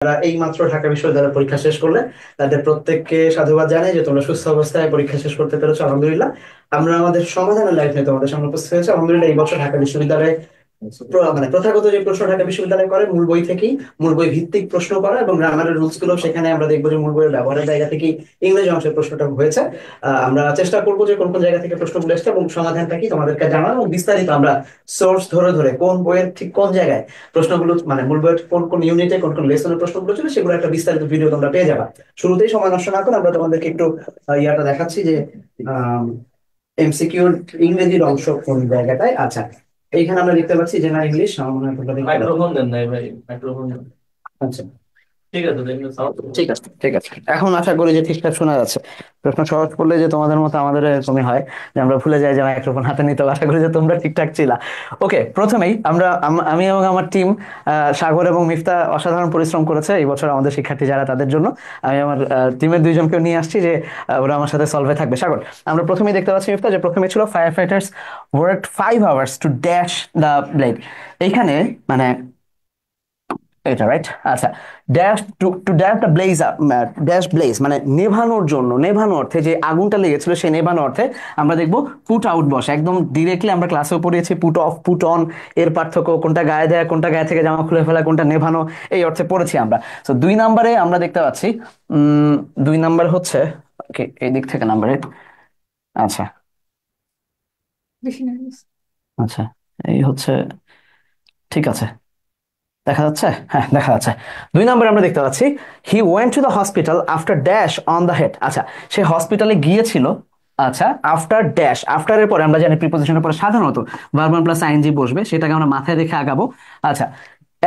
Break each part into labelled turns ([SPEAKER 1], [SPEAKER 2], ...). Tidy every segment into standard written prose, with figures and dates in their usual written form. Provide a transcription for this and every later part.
[SPEAKER 1] যারা এই মাত্র ঢাকা বিশ্ববিদ্যালয়ের পরীক্ষা শেষ করলে তাদের প্রত্যেককে সাধুবাদ জানাই যে তোমরা সুস্থ অবস্থায় পরীক্ষা শেষ করতে পেরেছো, আলহামদুলিল্লাহ। আমরা আমাদের সমাধানের লাইফ নিয়ে তোমাদের সামনে উপস্থিত হয়েছে, আলহামদুলিল্লাহ। এই বছর ঢাকা বিশ্ববিদ্যালয়ে মানে প্রথাগত যে প্রশ্ন ঢাকা বিশ্ববিদ্যালয় করে মূল বই থেকেই, মূল বই ভিত্তিক প্রশ্ন করা এবং গ্রামারের রুলস গুলো সেখানে আমরা দেখবো যে মূল বইয়ের ব্যবহারের জায়গা থেকেই ইংরেজি অংশের প্রশ্নটা হয়েছে। আমরা চেষ্টা করবো যে কোন কোন জায়গা থেকে প্রশ্নগুলো এসছে এবং সমাধানটা কি তোমাদেরকে জানানো, এবং বিস্তারিত আমরা সোর্স ধরে ধরে কোন বইয়ের ঠিক কোন জায়গায় প্রশ্নগুলো, মানে মূল বইয়ের কোন কোন ইউনিটে কোন কোন লেসনের প্রশ্নগুলো ছিল সেগুলো একটা বিস্তারিত ভিডিও তোমরা পেয়ে যাবে। শুরুতেই সময় নষ্ট না করে আমরা তোমাদেরকে একটু ইয়াটা দেখাচ্ছি যে এমসিকিউর ইংরেজির অংশ কোন জায়গাটায়। আচ্ছা, এইখানে আমরা দেখতে পাচ্ছি জেনারেল ইংলিশ, আমার মনে হয় তোমরা দেখতে পাচ্ছ।
[SPEAKER 2] মাইক্রোফোন দেন নাই ভাই, মাইক্রোফোন দেন।
[SPEAKER 1] আচ্ছা,
[SPEAKER 2] ঠিক আছে, দেখবেন সাউন্ড।
[SPEAKER 1] ঠিক আছে, ঠিক আছে, এখন আশা করি যে ঠিকঠাক শোনা যাচ্ছে। প্রশ্ন সহজ করলে যে তোমাদের মতো আমাদের এরকমই হয় যে আমরা ভুলে যাই যে মাইক্রোফোন হাতে নিতে হবে। আশা করি যে তোমরা ঠিকঠাক ছিলা। ওকে, প্রথমেই আমি এবং আমার টিম, সাগর এবং মিফতা অসাধারণ পরিশ্রম করেছে এই বছর আমাদের শিক্ষার্থী যারা, তাদের জন্য। আমি আমার টিমের দুইজনকে নিয়ে আসছি যে ওরা আমার সাথে সলভে থাকবে। সাগর, আমরা প্রথমেই দেখতে পাচ্ছি মিফতা যে প্রথমে ছিল fire fighters worked 5 hours to dash the blade. এইখানে মানে এটা রাইট। আচ্ছা, dash to to dash the blaze, dash blaze মানে নেভানোর জন্য, নেভানো অর্থে যে আগুনটা লেগেছিল সেই নেভানো অর্থে আমরা দেখবো পুট আউট বসে, একদম ডিরেক্টলি আমরা ক্লাসেও পড়িয়েছি পুট অফ পুট অন এর পার্থক্য, কোনটা গায়ে দেয়া কোনটা গায়ে থেকে জামা খুলে ফেলা, কোনটা নেভানো, এই অর্থে পড়েছি আমরা। তো 2 নম্বরে আমরা দেখতে পাচ্ছি 2 নম্বর হচ্ছে, ওকে এই দিক থেকে নাম্বারে। আচ্ছা, আচ্ছা, এই হচ্ছে, ঠিক আছে, দেখা যাচ্ছে, হ্যাঁ দেখা যাচ্ছে। 2 নম্বরে আমরা দেখতে পাচ্ছি he went to the hospital after dash on the head. আচ্ছা, সে হসপিটালে গিয়েছিল। আচ্ছা, আফটার ড্যাশ, আফটারের পরে আমরা জানি প্রিপোজিশনের পরে সাধারণত ভার্ব প্লাস আইএনজি বসবে, সেটাকে আমরা মাথায় রেখে আগাবো। আচ্ছা,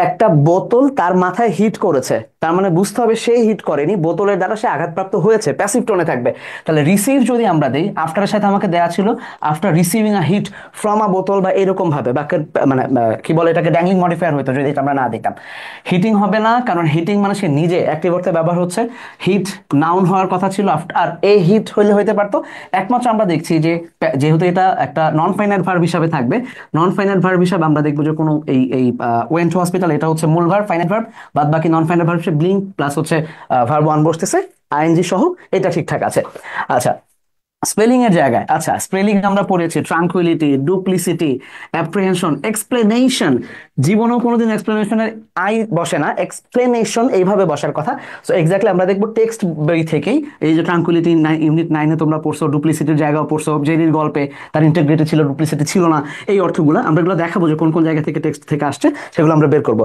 [SPEAKER 1] একটা বোতল তার মাথায় হিট করেছে, তার মানে বুঝতে হবে সে হিট করেনি, বোতলের দ্বারা সে আঘাতপ্রাপ্ত হয়েছে, প্যাসিভ টোনে থাকবে। তাহলে রিসিভ যদি আমরা দেই, আফটারের সাথে আমাকে দেয়া ছিল after receiving a hit from a বোতল, বা এরকম ভাবে বাক্যের মানে কি বলে এটাকে, ড্যাংলিং মডিফায়ার হইতো যদি এটা আমরা না দিতাম। হিটিং হবে না, কারণ হিটিং মানে সে নিজে, অ্যাক্টিভ অর্থে ব্যবহার হচ্ছে। হিট নাউন হওয়ার কথা ছিল, আর এ হিট হইলে হইতে পারতো। একমাত্র আমরা দেখছি যে যেহেতু এটা একটা নন ফাইনাইট ভার্ব হিসাবে থাকবে, নন ফাইনাইট ভার্ব হিসাবে আমরা দেখবো যে কোনো এই ওয়েন্ট টু হসপিটাল এটা হচ্ছে মূল ভার্ব, ফাইনাইট ভার্ব। বাদ বাকি নন ফাইনাইট ভার্ব হিসেবে ব্লিঙ্ক প্লাস হচ্ছে ভার্ব ওয়ান বসতেছে আইএনজি সহ, এটা ঠিকঠাক আছে। আচ্ছা, স্পেলিং এর জায়গায়, আচ্ছা স্পেলিং আমরা পড়েছি ট্রাঙ্কুইলিটি, ডুপ্লিসিটি, অ্যাপ্রিহেনশন, এক্সপ্লেনেশন। জীবনেও কোনোদিন এক্সপ্লেনেশনের আই বসে না, এক্সপ্লেনেশন এইভাবে বসার কথা। সো এক্স্যাক্টলি আমরা দেখবো টেক্সট বই থেকেই, এই যে ট্রাঙ্কুইলিটি ইউনিট 9-এ তোমরা পড়ছো, ডুপ্লিসিটির জায়গাও পড়ছো, জেরির গল্পে তার ইন্টিগ্রেটেড ছিল, ডুপ্লিসিটি ছিল না। এই অর্থগুলো আমরা এগুলো দেখাবো যে কোন কোন জায়গা থেকে টেক্সট থেকে আসছে, সেগুলো আমরা বের করবো।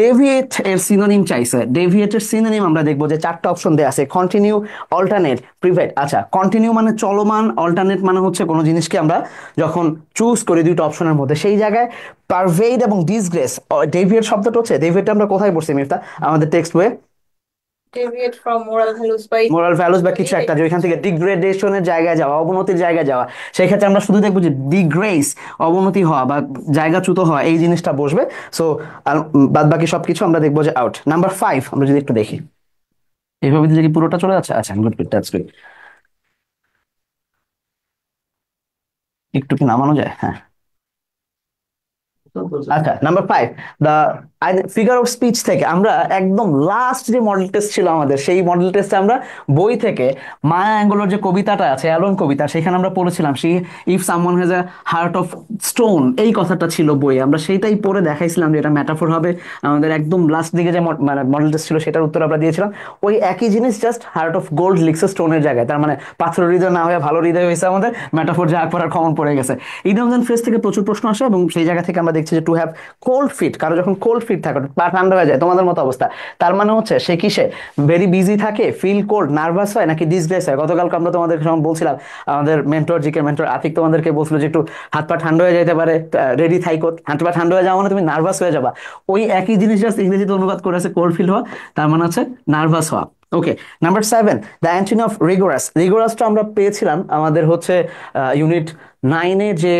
[SPEAKER 1] ডেভিয়েট এর সিনোনিম চাইছে, ডেভিয়েটের সিনোনিম আমরা দেখবো যে 4টা অপশন দেওয়া আছে, কন্টিনিউ, অল্টারনেট, প্রিভেট। আচ্ছা, কন্টিনিউ মানে চলমান, অল্টারনেট মানে হচ্ছে কোনো জিনিসকে আমরা যখন চুজ করি 2টা অপশনের মধ্যে, সেই জায়গায় পারভেড এবং ডিসগ্রেস। ডেভিয়েট শব্দটা হচ্ছে, ডেভিয়েট আমরা কোথায় পড়ছি মিফতা আমাদের টেক্সট বইয়ে?
[SPEAKER 2] Deviate from moral values by
[SPEAKER 1] moral values বা কিছু একটা, যে ওইখান থেকে ডিগ্রেডেশনের জায়গায় যাওয়া, অবনতির জায়গায় যাওয়া, সেই ক্ষেত্রে আমরা শুধু দেখবো যে ডিগ্রেস, অবনতি হওয়া বা জায়গাচ্যুত হওয়া, এই জিনিসটা বসবে। সো বাদ বাকি সবকিছু আমরা দেখবো যে আউট। নাম্বার 5 আমরা যদি একটু দেখি, এইভাবে দিলে কি পুরোটা চলে যাচ্ছে? আচ্ছা, গুড, গুড, দ্যাটস গুড। একটু কি নামানো যায়? হ্যাঁ। আচ্ছা, number 5, the figure of speech থেকে আমরা একদম লাস্ট যে মডেল টেস্ট ছিল আমাদের, সেই মডেল টেস্টে আমরা বই থেকে মায়া অ্যাঙ্গেলোর যে কবিতাটা আছে, অ্যালোন কবিতা, সেখানে আমরা পড়েছিলাম see if someone has a heart of stone, এই কথাটা ছিল বই, আমরা সেইটাই পড়ে দেখাইছিলাম যে এটা ম্যাটাফোর হবে। আমাদের একদম লাস্ট দিকে যে মানে মডেল টেস্ট ছিল সেটার উত্তর আমরা দিয়েছিলাম ওই একই জিনিস, জাস্ট হার্ট অফ গোল্ড লিখছে স্টোনের জায়গায়, তার মানে পাথর হৃদয় না হয়ে ভালো হৃদয় হয়েছে আমাদের, ম্যাটাফোর যা পড়ার কমন পড়ে গেছে। ইডিয়মস এন্ড ফ্রেজ থেকে প্রচুর প্রশ্ন আসে এবং সেই জায়গা থেকে আমরা দেখছি যে টু হ্যাভ কোল্ড ফিট, কারো যখন কোল্ড ফিট থাকে, পা ঠান্ডা হয়ে যায়, তোমাদের মতো অবস্থা, তার মানে হচ্ছে সে কিসে ভেরি বিজি থাকে, ফিল কোল্ড, নার্ভাস হয়, নাকি ডিসগ্রেস হয়। গতকালকে আমরা তোমাদের যখন বলছিলাম, আমাদের মেন্টর জিকে মেন্টর আতিক তোমাদেরকে বলছিল যে একটু হাত পা ঠান্ডা হয়ে যেতে পারে, রেডি থাইকো, হাত পা ঠান্ডা হয়ে যাওয়া মানে তুমি নার্ভাস হয়ে যাবা। ওই একই জিনিস জাস্ট ইংরেজিতে অনুবাদ করে আছে কোল্ড ফিল হওয়া, তার মানে হচ্ছে নার্ভাস হওয়া। Okay, number 7, the antonym of rigorous. রিগোরাসটা আমরা পেয়েছিলাম আমাদের হচ্ছে ইউনিট 9-এ, যে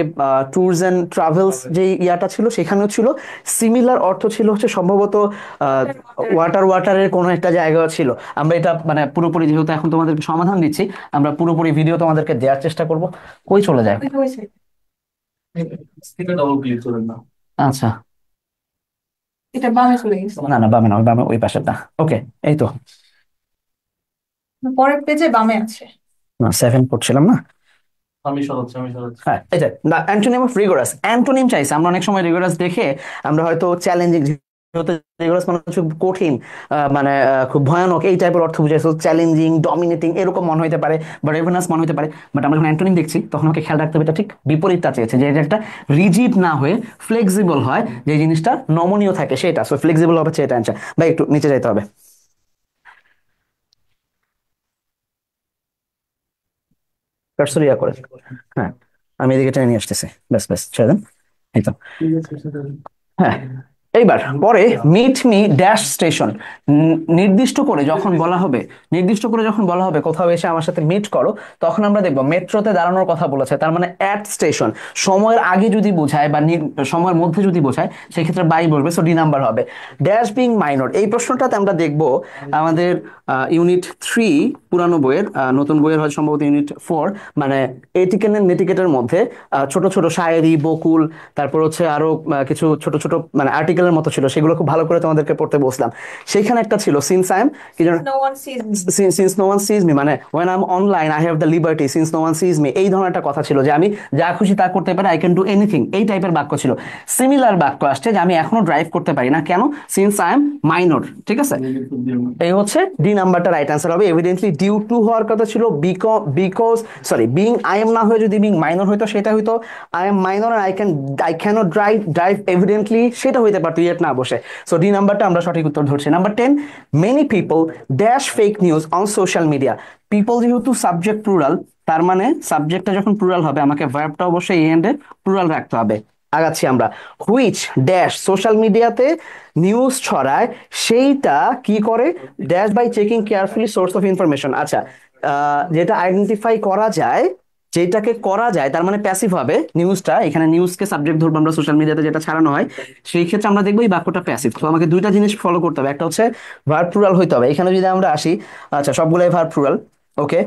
[SPEAKER 1] ট্যুরস এন্ড ট্রাভেলস যে ইয়াটা ছিল সেখানেও ছিল। সিমিলার অর্থ ছিল হচ্ছে সম্ভবত ওয়াটারের কোনো একটা জায়গা ছিল। আমরা এটা মানে পুরোপুরি, যেহেতু এখন তোমাদেরকে সমাধান দিচ্ছি, আমরা পুরোপুরি ভিডিও তোমাদেরকে দেওয়ার চেষ্টা করব। কই চলে যায়?
[SPEAKER 2] স্ক্রিনে ডবল ক্লিক করেন না।
[SPEAKER 1] আচ্ছা,
[SPEAKER 2] এটা বামে চলে গেছে।
[SPEAKER 1] না না, বামে না, ওই বামে, ওই পাশেরটা। ওকে, এই তো।
[SPEAKER 2] পরের পেজে বামে আছে।
[SPEAKER 1] না, 7 পড়ছিলাম না।
[SPEAKER 2] আমি সরাচ্ছি, আমি সরাচ্ছি।
[SPEAKER 1] হ্যাঁ, এই যে the antonym of rigorous, antonym চাইছে। আমরা অনেক সময় রিগোরাস দেখে আমরা হয়তো চ্যালেঞ্জিং, রিগোরাস মানে হচ্ছে খুব কঠিন, মানে খুব ভয়ানক এই টাইপের অর্থ বুঝাই, চ্যালেঞ্জিং, ডমিনেটিং এরকম মনে হতে পারে, বা রেভেনাস মনে হতে পারে। বাট আমরা যখন অ্যান্টোনিম দেখছি তখন আমাকে খেয়াল রাখতে হবে এটা ঠিক বিপরীতটা চেয়েছে, যে এটা একটা রিজিড না হয়ে ফ্লেক্সিবল হয়, যে জিনিসটা নমনীয় থাকে সেটা। সো ফ্লেক্সিবল হবে সেটা অ্যান্সার। বা একটু নিচে যাইতে হবে, কার্সর ইয়া করে। হ্যাঁ, আমি এদিকে টেনে নিয়ে আসতেছি। ব্যাস ব্যাস, ছেড়ে দেন। এই তো। হ্যাঁ, এইবার পরে মিট মি ড্যাশ স্টেশন, নির্দিষ্ট করে যখন বলা হবে, নির্দিষ্ট করে যখন বলা হবে কোথাও এসে আমার সাথে মিট করো, তখন আমরা দেখবো মেট্রোতে দাঁড়ানোর কথা বলেছে, তার মানে অ্যাট স্টেশন। সময়ের আগে যদি বোঝায় বা সময়ের মধ্যে যদি বোঝায় সেক্ষেত্রে বাই বসবে, সো ডি নাম্বার হবে। ড্যাশ বিং মাইনর, এই প্রশ্নটাতে আমরা দেখবো আমাদের ইউনিট 3 পুরানো বইয়ের, নতুন বইয়ের হয়তো সম্ভবত ইউনিট 4, মানে এটিকেন নেটিকেটের মধ্যে ছোট ছোট শায়েরি, বকুল, তারপর হচ্ছে আরো কিছু ছোট ছোট মানে আর্টিকেলের মতো ছিল, সেগুলো খুব ভালো করে তোমাদেরকে পড়তে বসলাম। সেইখানে একটা ছিল সিন্স আই এম, কি যেন,
[SPEAKER 2] No one sees me.
[SPEAKER 1] Since no one sees me, মানে when I am online I have the liberty, since no one sees me, এই ধরনের একটা কথা ছিল, যে আমি যা খুশি তা করতে পারি, আই ক্যান ডু এনিথিং, এই টাইপের বাক্য ছিল। সিমিলার বাক্য আসছে যে আমি এখনো ড্রাইভ করতে পারি না, কেন? Since I am minor. ঠিক আছে, এই হচ্ছে ডি নাম্বারটা রাইট অ্যান্সার হবে। এভিডেন্টলি ডিউ টু হওয়ার কথা ছিল, because, sorry, being I am না হয়ে যদি বিং মাইনর হইতো সেটা হইতো আই এম মাইনর আর আই ক্যানট ড্রাইভ এভিডেন্টলি, সেটা হইতে পারতো ইয়েট না বসে। সো ডি নাম্বারটা আমরা সঠিক উত্তর ধরছি। Number 10, many people dash fake news on social media. People যেহেতু সাবজেক্ট প্লুরাল, তার মানে সাবজেক্টটা যখন প্লুরাল হবে আমাকে ভার্বটা অবশ্যই এন্ডে প্লুরাল রাখতে হবে। আগাচ্ছি আমরা। হুইচ ড্যাশ সোশ্যাল মিডিয়াতে নিউজ ছড়ায়, সেইটা কি করে? Dash by checking carefully source of information. আচ্ছা, যেটা আইডেন্টিফাই করা যায়, যেটাকে করা যায়, তার মানে প্যাসিভ হবে নিউজটা। এখানে নিউজকে সাবজেক্ট ধরবো আমরা, সোশ্যাল মিডিয়াতে যেটা ছাড়ানো হয়, সেই ক্ষেত্রে আমরা দেখবো এই বাক্যটা প্যাসিভ। তো আমাকে দুইটা জিনিস ফলো করতে হবে, একটা হচ্ছে ভার্ব প্লুরাল হইতে হবে। এখানে যদি আমরা আসি, আচ্ছা সবগুলাই ভার্ব প্লুরাল, ওকে।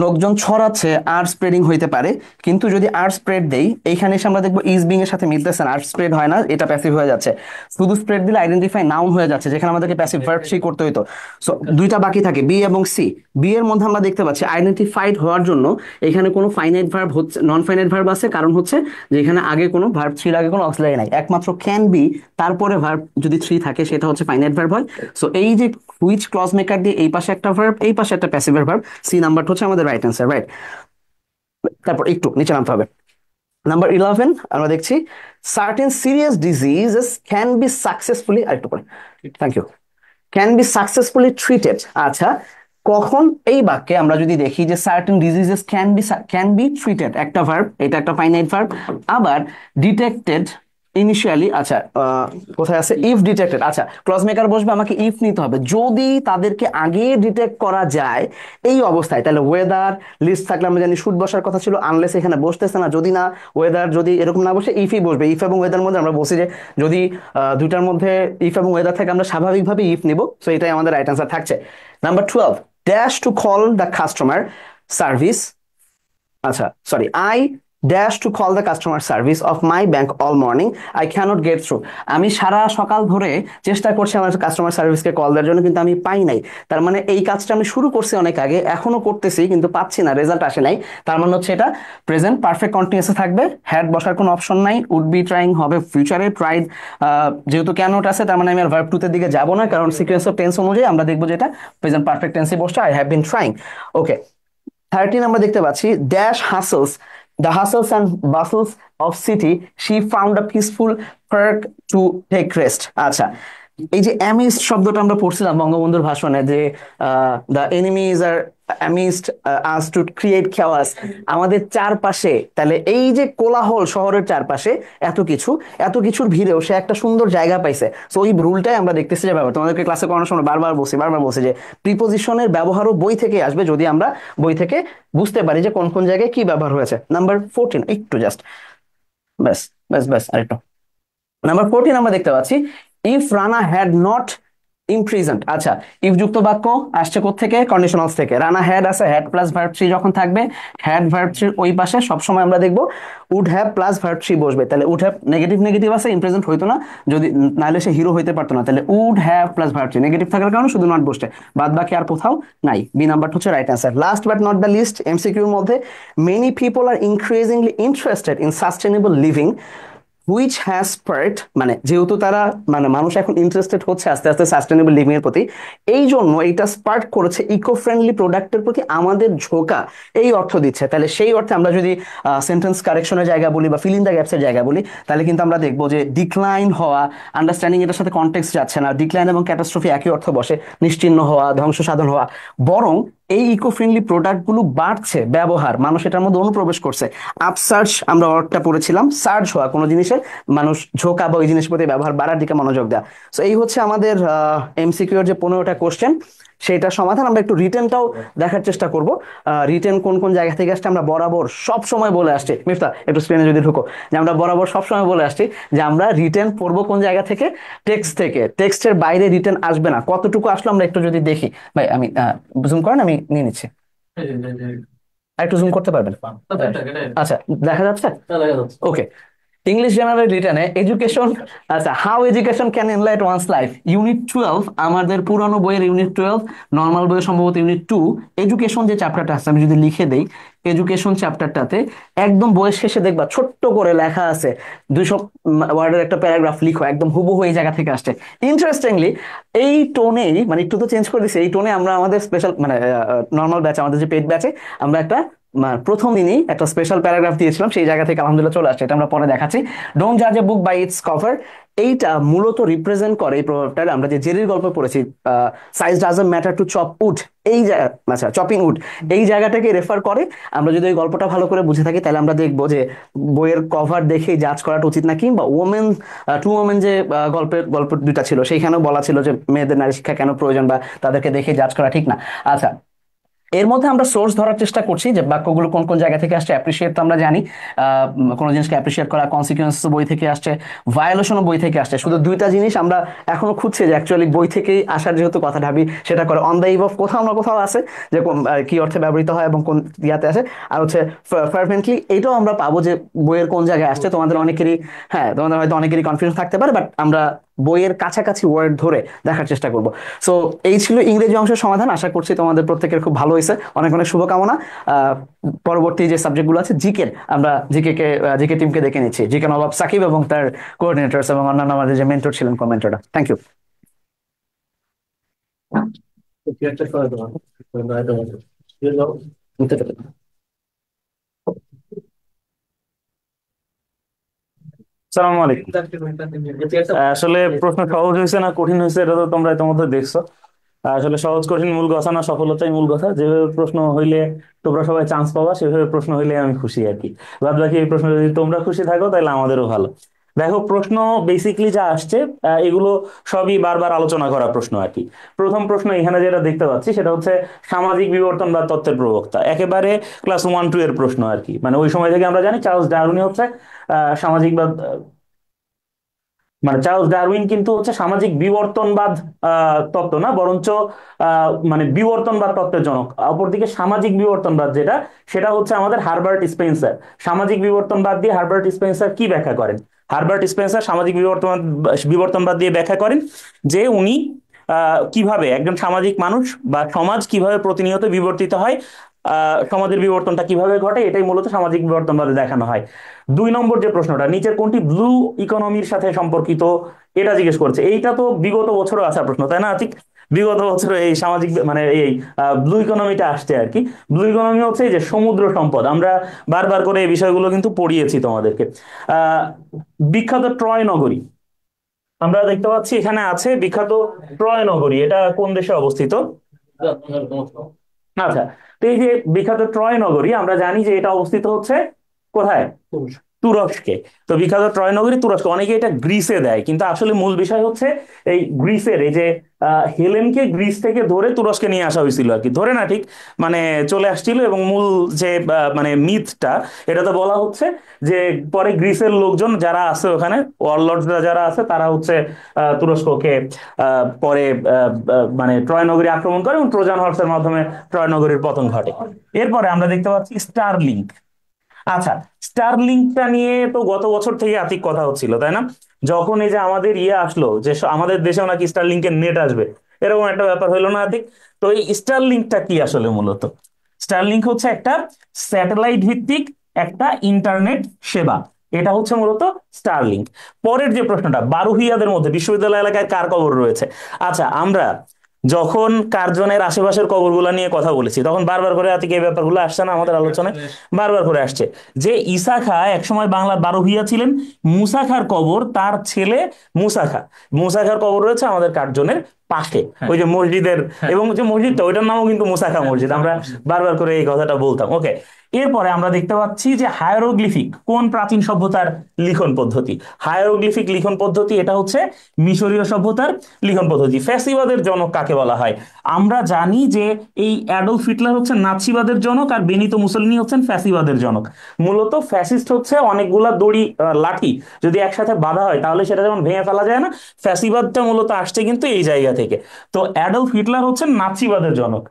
[SPEAKER 1] লোকজন ছড়াচ্ছে, আর স্প্রেডিং হইতে পারে, কিন্তু যদি আর স্প্রেড দেই, এইখানে এসে আমরা দেখবো ইজ বিং এর সাথে মিলতেছে না, আর স্প্রেড হয় না, এটা প্যাসিভ হয়ে যাচ্ছে। শুধু স্প্রেড দিলে আইডেন্টিফাই নাউন হয়ে যাচ্ছে, যেখানে আমাদেরকে প্যাসিভ ভার্ব 3 করতে হইতো। সো দুইটা বাকি থাকে, বি এবং সি। বি এর মধ্যে আমরা দেখতে পাচ্ছি আইডেন্টিফাইড হওয়ার জন্য এখানে কোনো ফাইনাইট ভার্ব হচ্ছে, নন ফাইনাইট ভার্ব আছে, কারণ হচ্ছে যে এখানে আগে কোনো ভার্ব 3 আগে কোনো অক্সিলারি নাই, একমাত্র ক্যান বি, তারপরে ভার্ব যদি 3 থাকে সেটা হচ্ছে ফাইনাইট ভার্ব হয়। সো এই যে হুইচ ক্লজ মেকার দিয়ে এই পাশে একটা ভার্ব, এই পাশে একটা প্যাসিভের ভার্ব, সি নাম্বারটা হচ্ছে আমাদের রাইট অ্যান্সার, রাইট। তারপর একটু নিচে নামতে হবে। নাম্বার 11 আমরা দেখছি, certain serious diseases can be successfully, আরেকটু পরে, thank you, can be successfully treated. আচ্ছা, কখন এই বাক্যে আমরা যদি দেখি যে certain diseases can be treated, একটা ভার্ব, এটা একটা ফাইনাইট ভার্ব, আবার ডিটেক্টেড ইনিশিয়ালি। আচ্ছা, কোথায় আছে? If detected. আচ্ছা, ক্লজ মেকার বসবে, আমাকে ইফ নিতে হবে, যদি তাদেরকে আগে ডিটেক্ট করা যায় এই অবস্থায়, তাহলে ওয়েদার লিস্ট থাকলে আমরা জানি শুড বসার কথা ছিল, আনলেস এখানে বসতেছে না, যদি না ওয়েদার, যদি এরকম না বসে ইফই বসবে। ইফ এবং ওয়েদার মধ্যে আমরা বলছি যে যদি দুইটার মধ্যে ইফ এবং ওয়েদার থাকে আমরা স্বাভাবিকভাবে ইফ নিব। সো এটাই আমাদের রাইট অ্যান্সার থাকছে। Number 12, dash to call the customer service. আচ্ছা, sorry, I dash to call the customer service of my bank all morning, I can't get through. আমি সারা সকাল ধরে চেষ্টা করছি আমার কাস্টমার সার্ভিসকে কল দেওয়ার জন্য, কিন্তু আমি পাই নাই। তার মানে এই কাজটা আমি শুরু করছি অনেক আগে, এখনো করতেছি কিন্তু পাচ্ছি না, রেজাল্ট আসে নাই। তার মানে হচ্ছে এটা প্রেজেন্ট পারফেক্ট কন্টিনিউয়াসে থাকবে, হ্যাড বসার কোনো অপশন নাই, উড বি ট্রাইং হবে ফিউচারে, ট্রাইড যেহেতু ক্যানট আছে, তার মানে আমি আর ভার্ব টু এর দিকে যাব না, কারণ সিকোয়েন্স অফ টেন্স অনুযায়ী আমরা দেখবো যেটা প্রেজেন্ট পারফেক্ট টেন্সে বসছে, I have been trying. Okay, 13 আমরা দেখতে পাচ্ছি, dash hustles, the hustles and bustles of city, she found a peaceful park to take rest. আচ্ছা, এই যে অ্যামিস্ট শব্দটা আমরা পড়ছিলাম বঙ্গবন্ধুর ভাষণে, যে the enemies are amidst us to create chaos, আমাদের চারপাশে, তাহলে এই যে কোলাহল শহরের চারপাশে এত কিছু, এত কিছুর ভিড়েও সে একটা সুন্দর জায়গা পাইছে। সো এই রুলটাই আমরা দেখতেছি যে ব্যবহার, তোমাদেরকে ক্লাসে করানোর সময় বারবার বলছি যে প্রিপোজিশনের ব্যবহারও বই থেকে আসবে, যদি আমরা বই থেকে বুঝতে পারি যে কোন কোন জায়গায় কি ব্যবহার হয়েছে। নাম্বার 14, একটু জাস্ট, ব্যাস ব্যাস ব্যাস, আরেকটু। নাম্বার 14 আমরা দেখতে পাচ্ছি, ইফ রানা হ্যাড নট ইমপ্রিজন্ট। আচ্ছা, ইফ যুক্ত বাক্য আসছে কোত্থেকে? কন্ডিশনালস থেকে। রানা হ্যাড আছে, হ্যাড প্লাস ভার্ব থ্রি যখন থাকবে, হ্যাড ভার্ব থ্রির ওই পাশে সবসময় আমরা দেখবো would have plus verb three বসবে। তাহলে উড হ্যাভ নেগেটিভ নেগেটিভ আছে, ইমপ্রেজেন্ট হইতো না, যদি নাহলে সে হিরো হইতে পারতো না। তাহলে would have plus verb three negative থাকার কারণে শুধু নট বসছে, বাদ বাকি আর কোথাও নাই। বি নাম্বারটা হচ্ছে right answer. Last but not the least, এমসিকিউর মধ্যে many people are increasingly interested in sustainable living which has spurred, মানে যেহেতু তারা, মানে মানুষ এখন ইন্টারেস্টেড হচ্ছে আস্তে আস্তে সাস্টেনেবল লিভিং এর প্রতি, এই জন্য এইটা স্পার্ক করেছে ইকো ফ্রেন্ডলি প্রোডাক্টের প্রতি আমাদের ঝোঁকা, এই অর্থ দিচ্ছে। তাহলে সেই অর্থে আমরা যদি সেন্টেন্স কারেকশনের জায়গা বলি বা ফিল ইন দ্য গ্যাপসের জায়গা বলি, তাহলে কিন্তু আমরা দেখবো যে ডিক্লাইন হওয়া, আন্ডারস্ট্যান্ডিং এটার সাথে কনটেক্সট যাচ্ছে না, ডিক্লাইন এবং ক্যাটাস্ট্রফি একই অর্থ বসে, নিশ্চিহ্ন হওয়া, ধ্বংস সাধন হওয়া, বরং এই ইকো ফ্রেন্ডলি প্রোডাক্টগুলো বাড়ছে ব্যবহার, মানুষ এটার মধ্যে অনুপ্রবেশ করছে। আপসার্চ আমরা অর্থটা পড়েছিলাম, সার্চ হওয়া কোনো জিনিসের, মানুষ ঝোঁকা বা ওই জিনিসের প্রতি ব্যবহার বাড়ার দিকে মনোযোগ দেওয়া। সো এই হচ্ছে আমাদের এমসিকিউ এর যে 15টা কোশ্চেন, সেইটার সমাধান। আমরা একটু রিটেনটাও দেখার চেষ্টা করব। রিটেন কোন কোন জায়গা থেকে আসছে আমরা বরাবর সব সময় বলে আসছি, মিফতা একটু স্ক্রিনে যদি ঢুকো, যে আমরা বরাবর সব সময় বলে আসছি যে আমরা রিটেন পড়বো কোন জায়গা থেকে? টেক্সট থেকে। টেক্সটের বাইরে রিটেন আসবে না। কতটুকু আসলো আমরা একটু যদি দেখি। ভাই আমি জুম করেন, আমি নিয়ে নিচ্ছি। আর একটু জুম করতে পারবেন? আচ্ছা, দেখা যাচ্ছে? ওকে। ইংলিশ জেনারেল রিটেনে এডুকেশন, আচ্ছা, how education can enlight once life, unit 12, আমাদের পুরানো বইয়ের ইউনিট 12, নর্মাল বইয়ের সম্ভবত ইউনিট 2। এডুকেশন যে চ্যাপ্টারটা আছে, আমি যদি লিখে দেই এডুকেশন চ্যাপ্টারটাতে, একদম বইয়ের শেষে দেখবা ছোট্ট করে লেখা আছে 200 ওয়ার্ডের একটা প্যারাগ্রাফ লিখো, একদম হুবহু এই জায়গা থেকে আসছে। ইন্টারেস্টিংলি এই টোনেই, মানে একটু তো চেঞ্জ করে দিছি, এই টোনে আমরা আমাদের স্পেশাল, মানে নর্মাল ব্যাচে, আমাদের যে পেড ব্যাচে, আমরা একটা প্রথম দিনই একটা স্পেশাল প্যারাগ্রাফ দিয়েছিলাম, সেই জায়গা থেকে আলহামদুলিল্লাহ চলে আসছে। এটা আমরা পরে দেখাচ্ছি। ডোন্ট জাজ এ বুক বাই ইটস কভার, এইটা মূলত রিপ্রেজেন্ট করে, এই প্রভাবটা আমরা যে জেরির গল্প পড়েছি, size doesn't matter to chop would, এই আচ্ছা চপিং উড, এই জায়গাটাকে রেফার করে। আমরা যদি ওই গল্পটা ভালো করে বুঝে থাকি, তাহলে আমরা দেখবো যে বইয়ের কভার দেখেই জাজ করাটা উচিত না। কিংবা ওমেন টু ওমেন যে গল্প দুটা ছিল, সেইখানেও বলা ছিল যে মেয়েদের নারী শিক্ষা কেন প্রয়োজন, বা তাদেরকে দেখে জাজ করা ঠিক না। আচ্ছা, এর মধ্যে আমরা সোর্স ধরার চেষ্টা করছি যে বাক্যগুলো কোন কোন জায়গা থেকে আসছে। অ্যাপ্রিসিয়েট তো আমরা জানি, কোনো জিনিসকে অ্যাপ্রিসিয়েট করা, কনসিকুয়েন্স বই থেকে আসছে, ভায়োলেশনও বই থেকে আসছে। শুধু দুইটা জিনিস আমরা এখনো খুঁজছি যে অ্যাকচুয়ালি বই থেকেই আসার যেহেতু কথা, ঢাবি সেটা করে। অন দ্য ইভ অফ কোথাও না কোথাও আছে যে কি অর্থে ব্যবহৃত হয় এবং কোন ইয়াতে আছে। আর হচ্ছে ফার্ভেন্টলি, এইটাও আমরা পাবো যে বইয়ের কোন জায়গায় আসছে। তোমাদের অনেকেরই, হ্যাঁ, তোমাদের হয়তো অনেকেরই কনফিউশন থাকতে পারে, বাট আমরা বইয়ের কাছাকাছি ওয়ার্ড ধরে দেখার চেষ্টা করব। সো এই ছিল ইংরেজি অংশের সমাধান। আশা করছি তোমাদের প্রত্যেকের খুব ভালো হয়েছে। অনেক অনেক শুভকামনা। পরবর্তী যে সাবজেক্টগুলো আছে জিকে, আমরা জিকে টিমকে দেখে নিচ্ছি, জিকে নবাব সাকিব এবং তার কোঅর্ডিনেটরস এবং অন্যান্য আমাদের যে মেন্টর ছিলেন, কমেন্টররা। Thank you.
[SPEAKER 3] সালাম আলাইকুম। আসলে প্রশ্ন সহজ হয়েছে না কঠিন হয়েছে এটা তো তোমরা ইতিমধ্যে দেখছো। আসলে সহজ কঠিন মূল কথা না, সফলতাই মূল কথা। যেভাবে প্রশ্ন হইলে তোমরা সবাই চান্স পাবা, সেভাবে প্রশ্ন হইলে আমি খুশি আর কি। বাদ বাকি এই প্রশ্ন যদি তোমরা খুশি থাকো তাহলে আমাদেরও ভালো। দেখো, প্রশ্ন বেসিকলি যা আসছে এগুলো সবই বারবার আলোচনা করা প্রশ্ন আর কি। প্রথম প্রশ্ন এখানে যেটা দেখতে পাচ্ছি সেটা হচ্ছে সামাজিক বিবর্তন বা তত্ত্বের প্রবক্তা, একেবারে ক্লাস 1-2 এর প্রশ্ন আর কি। মানে ওই সময় থেকে আমরা জানি চার্লস ডারউইন হচ্ছে সামাজিকবাদ, মানে চার্লস ডারউইন কিন্তু হচ্ছে সামাজিক বিবর্তনবাদ তত্ত্ব না, বরঞ্চ মানে বিবর্তনবাদ তত্ত্বের জনক। অপরদিকে সামাজিক বিবর্তনবাদ যেটা, সেটা হচ্ছে আমাদের হারবার্ট স্পেন্সার। সামাজিক বিবর্তনবাদ দিয়ে হারবার্ট স্পেন্সার কি ব্যাখ্যা করেন? হারবার্ট স্পেন্সার সামাজিক বিবর্তনবাদ দিয়ে ব্যাখ্যা করেন যে উনি কিভাবে একজন সামাজিক মানুষ বা সমাজ কিভাবে প্রতিনিয়ত বিবর্তিত হয়, সমাজের বিবর্তনটা কিভাবে ঘটে, এটাই মূলত সামাজিক বিবর্তনবাদে দেখানো হয়। 2 নম্বর যে প্রশ্নটা, নিচের কোনটি ব্লু ইকোনমির সাথে সম্পর্কিত, এটা জিজ্ঞেস করছে। এইটা তো বিগত বছরও আসা প্রশ্ন, তাই না আতিক? বিগত বছর এই সামাজিক মানে এই ব্লু ইকোনমিটা আসছে আর কি। ব্লু ইকোনমি হচ্ছে এই যে সমুদ্র সম্পদ। আমরা বারবার করে এই বিষয়গুলো কিন্তু পড়িয়েছি তোমাদেরকে। আহ বিখ্যাত ট্রয় নগরী, আমরা দেখতে পাচ্ছি এখানে আছে বিখ্যাত ট্রয় নগরী, এটা কোন দেশে অবস্থিত? আচ্ছা, তো এই যে বিখ্যাত ট্রয় নগরী, আমরা জানি যে এটা অবস্থিত হচ্ছে কোথায়? তুরস্কে। তো বিখ্যাত ট্রয় নগরী তুরস্ক, অনেকে এটা গ্রিসে দেয়, কিন্তু আসলে মূল বিষয় হচ্ছে এই গ্রিসের এই যে হেলেনকে গ্রিস থেকে ধরে তুরস্কে নিয়ে আসা হয়েছিল আর কি, ধরে না ঠিক, মানে চলে আসছিল। এবং মূল যে মানে মিথটা, এটাতে বলা হচ্ছে যে পরে গ্রিসের লোকজন যারা আছে ওখানে, ওয়ারলর্ডসরা যারা আছে, তারা হচ্ছে তুরস্ককে পরে মানে ট্রয় নগরী আক্রমণ করে এবং ট্রোজান হর্সের মাধ্যমে ট্রয় নগরীর পতন ঘটে। এরপরে আমরা দেখতে পাচ্ছি স্টারলিংক। আচ্ছা, স্টারলিংকটা নিয়ে তো গত বছর থেকে আতিক কথা হচ্ছিল, তাই না? যখন এই যে আমাদের ইয়ে আসলো যে আমাদের দেশেও নাকি স্টারলিংকের নেট আসবে, এরকম একটা ব্যাপার হলো না আতিক? তো এই স্টারলিংকটা কি আসলে মূলত? স্টারলিংক হচ্ছে একটা স্যাটেলাইট ভিত্তিক একটা ইন্টারনেট সেবা, এটা হচ্ছে মূলত স্টারলিংক। পরের যে প্রশ্নটা, বারুহিয়াদের মধ্যে বিশ্ববিদ্যালয় এলাকায় কার কবর রয়েছে? আচ্ছা, আমরা যখন কার্জনের আশেপাশের কবরগুলো নিয়ে কথা বলেছি, তখন বারবার করে আতিক এই ব্যাপারগুলো আসছে না আমাদের আলোচনায়? বারবার করে আসছে যে ইসা খা একসময় বাংলার বারোহিয়া ছিলেন, মুসা খার কবর তার ছেলে মুসা খা, মুসা খার কবর রয়েছে আমাদের কার্জনের পাশে, ওই যে মসজিদের, এবং যে মসজিদটা ওইটার নামও কিন্তু মুসা খা মসজিদ, আমরা বারবার করে এই কথাটা বলতাম। ওকে, এরপরে আমরা দেখতে পাচ্ছি যে হায়ারোগ্লিফিক কোন প্রাচীন সভ্যতার লিখন পদ্ধতি? হায়ারোগ্লিফিক লিখন পদ্ধতি এটা হচ্ছে মিশরীয় সভ্যতার লিখন পদ্ধতি। ফ্যাসিবাদের জনক কাকে বলা হয়? আমরা জানি যে এই অ্যাডলফ হিটলার হচ্ছেন নাৎসিবাদের জনক, আর বেনিতো মুসলিনি হচ্ছেন ফ্যাসিবাদের জনক। মূলত ফ্যাসিস্ট হচ্ছে অনেকগুলা দড়ি লাঠি যদি একসাথে বাঁধা হয় তাহলে সেটা যেমন ভেঙে ফেলা যায় না, ফ্যাসিবাদটা মূলত আসছে কিন্তু এই জায়গা থেকে। তো অ্যাডলফ হিটলার হচ্ছেন নাৎসিবাদের জনক,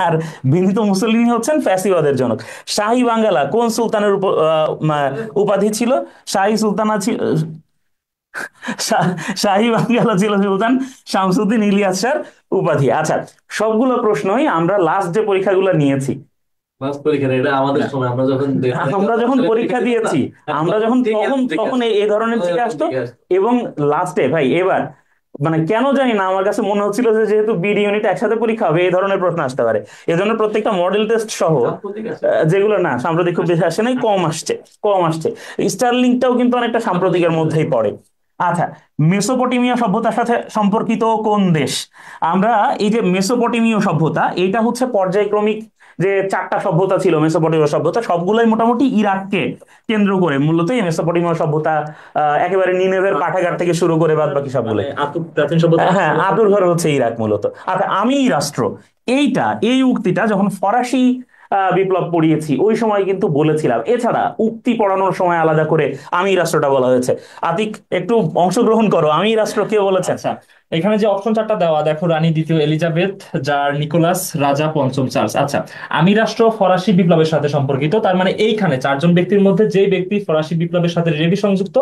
[SPEAKER 3] আর বেনিতো মুসলিনি হচ্ছেন ফ্যাসিবাদের জনক। শাহী বাঙ্গালা কোন সুলতানের উপাধি ছিল? শাহী সুলতানা ছিল, শাহী বাঙ্গালা ছিল সুলতান শামসুদ্দিন ইলিয়াস শাহর উপাধি। আচ্ছা, সবগুলো প্রশ্নই আমরা লাস্ট যে পরীক্ষাগুলো নিয়েছি,
[SPEAKER 2] মাস পরীক্ষা না, এটা আমাদের সময়
[SPEAKER 3] আমরা যখন পরীক্ষা দিয়েছি, আমরা যখন তখন তখন এই ধরনের থেকে আসতো। এবং লাস্টে ভাই এবার মানে কেন জানি না আমার কাছে মনে হচ্ছিল যে যেহেতু বিডি ইউনিট একসাথে পরীক্ষা হবে, এই ধরনের প্রশ্ন আসতে পারে। এই জন্য প্রত্যেকটা মডেল টেস্ট সহ যেগুলো না সাম্প্রতিক খুব বেশি আসে নাই, কম আসছে, কম আসছে। স্টারলিংকটাও কিন্তু অনেকটা সাম্প্রতিকের মধ্যেই পড়ে। আচ্ছা, মেসোপটেমিয়া সভ্যতার সাথে সম্পর্কিত কোন দেশ? আমরা এই যে মেসোপটেমীয় সভ্যতা, এটা হচ্ছে পর্যায়ক্রমিক যে চারটা সভ্যতা ছিল মেসোপটেমীয় সভ্যতা, সবগুলোই মোটামুটি ইরাককে কেন্দ্র করে মূলত এই মেসোপটেমীয় সভ্যতা, একেবারে নিনেভের পাঠাগার থেকে শুরু করে বাদ বাকি সবগুলো,
[SPEAKER 2] প্রাচীন সভ্যতা।
[SPEAKER 3] হ্যাঁ, আতুর ঘর হচ্ছে ইরাক মূলত। আচ্ছা, আমি রাষ্ট্র, এই উক্তিটা যখন ফরাসি বিপ্লব পড়িয়েছি ওই সময় কিন্তু বলেছিলাম। এছাড়া উক্তি পড়ানোর সময় আলাদা করে আমি রাষ্ট্রটা বলা হয়েছে। আতিক একটু অংশগ্রহণ করো, আমি রাষ্ট্র কে বলেছে?
[SPEAKER 4] আচ্ছা, এখানে যে অপশন চারটা দেওয়া দেখো, রানী দ্বিতীয় এলিজাবেথ, জার নিকোলাস, রাজা পঞ্চম চার্লস। আচ্ছা, আমি রাষ্ট্র ফরাসি বিপ্লবের সাথে সম্পর্কিত, তার মানে এইখানে চারজন ব্যক্তির মধ্যে যে ব্যক্তি ফরাসি বিপ্লবের সাথে রেডি সংযুক্ত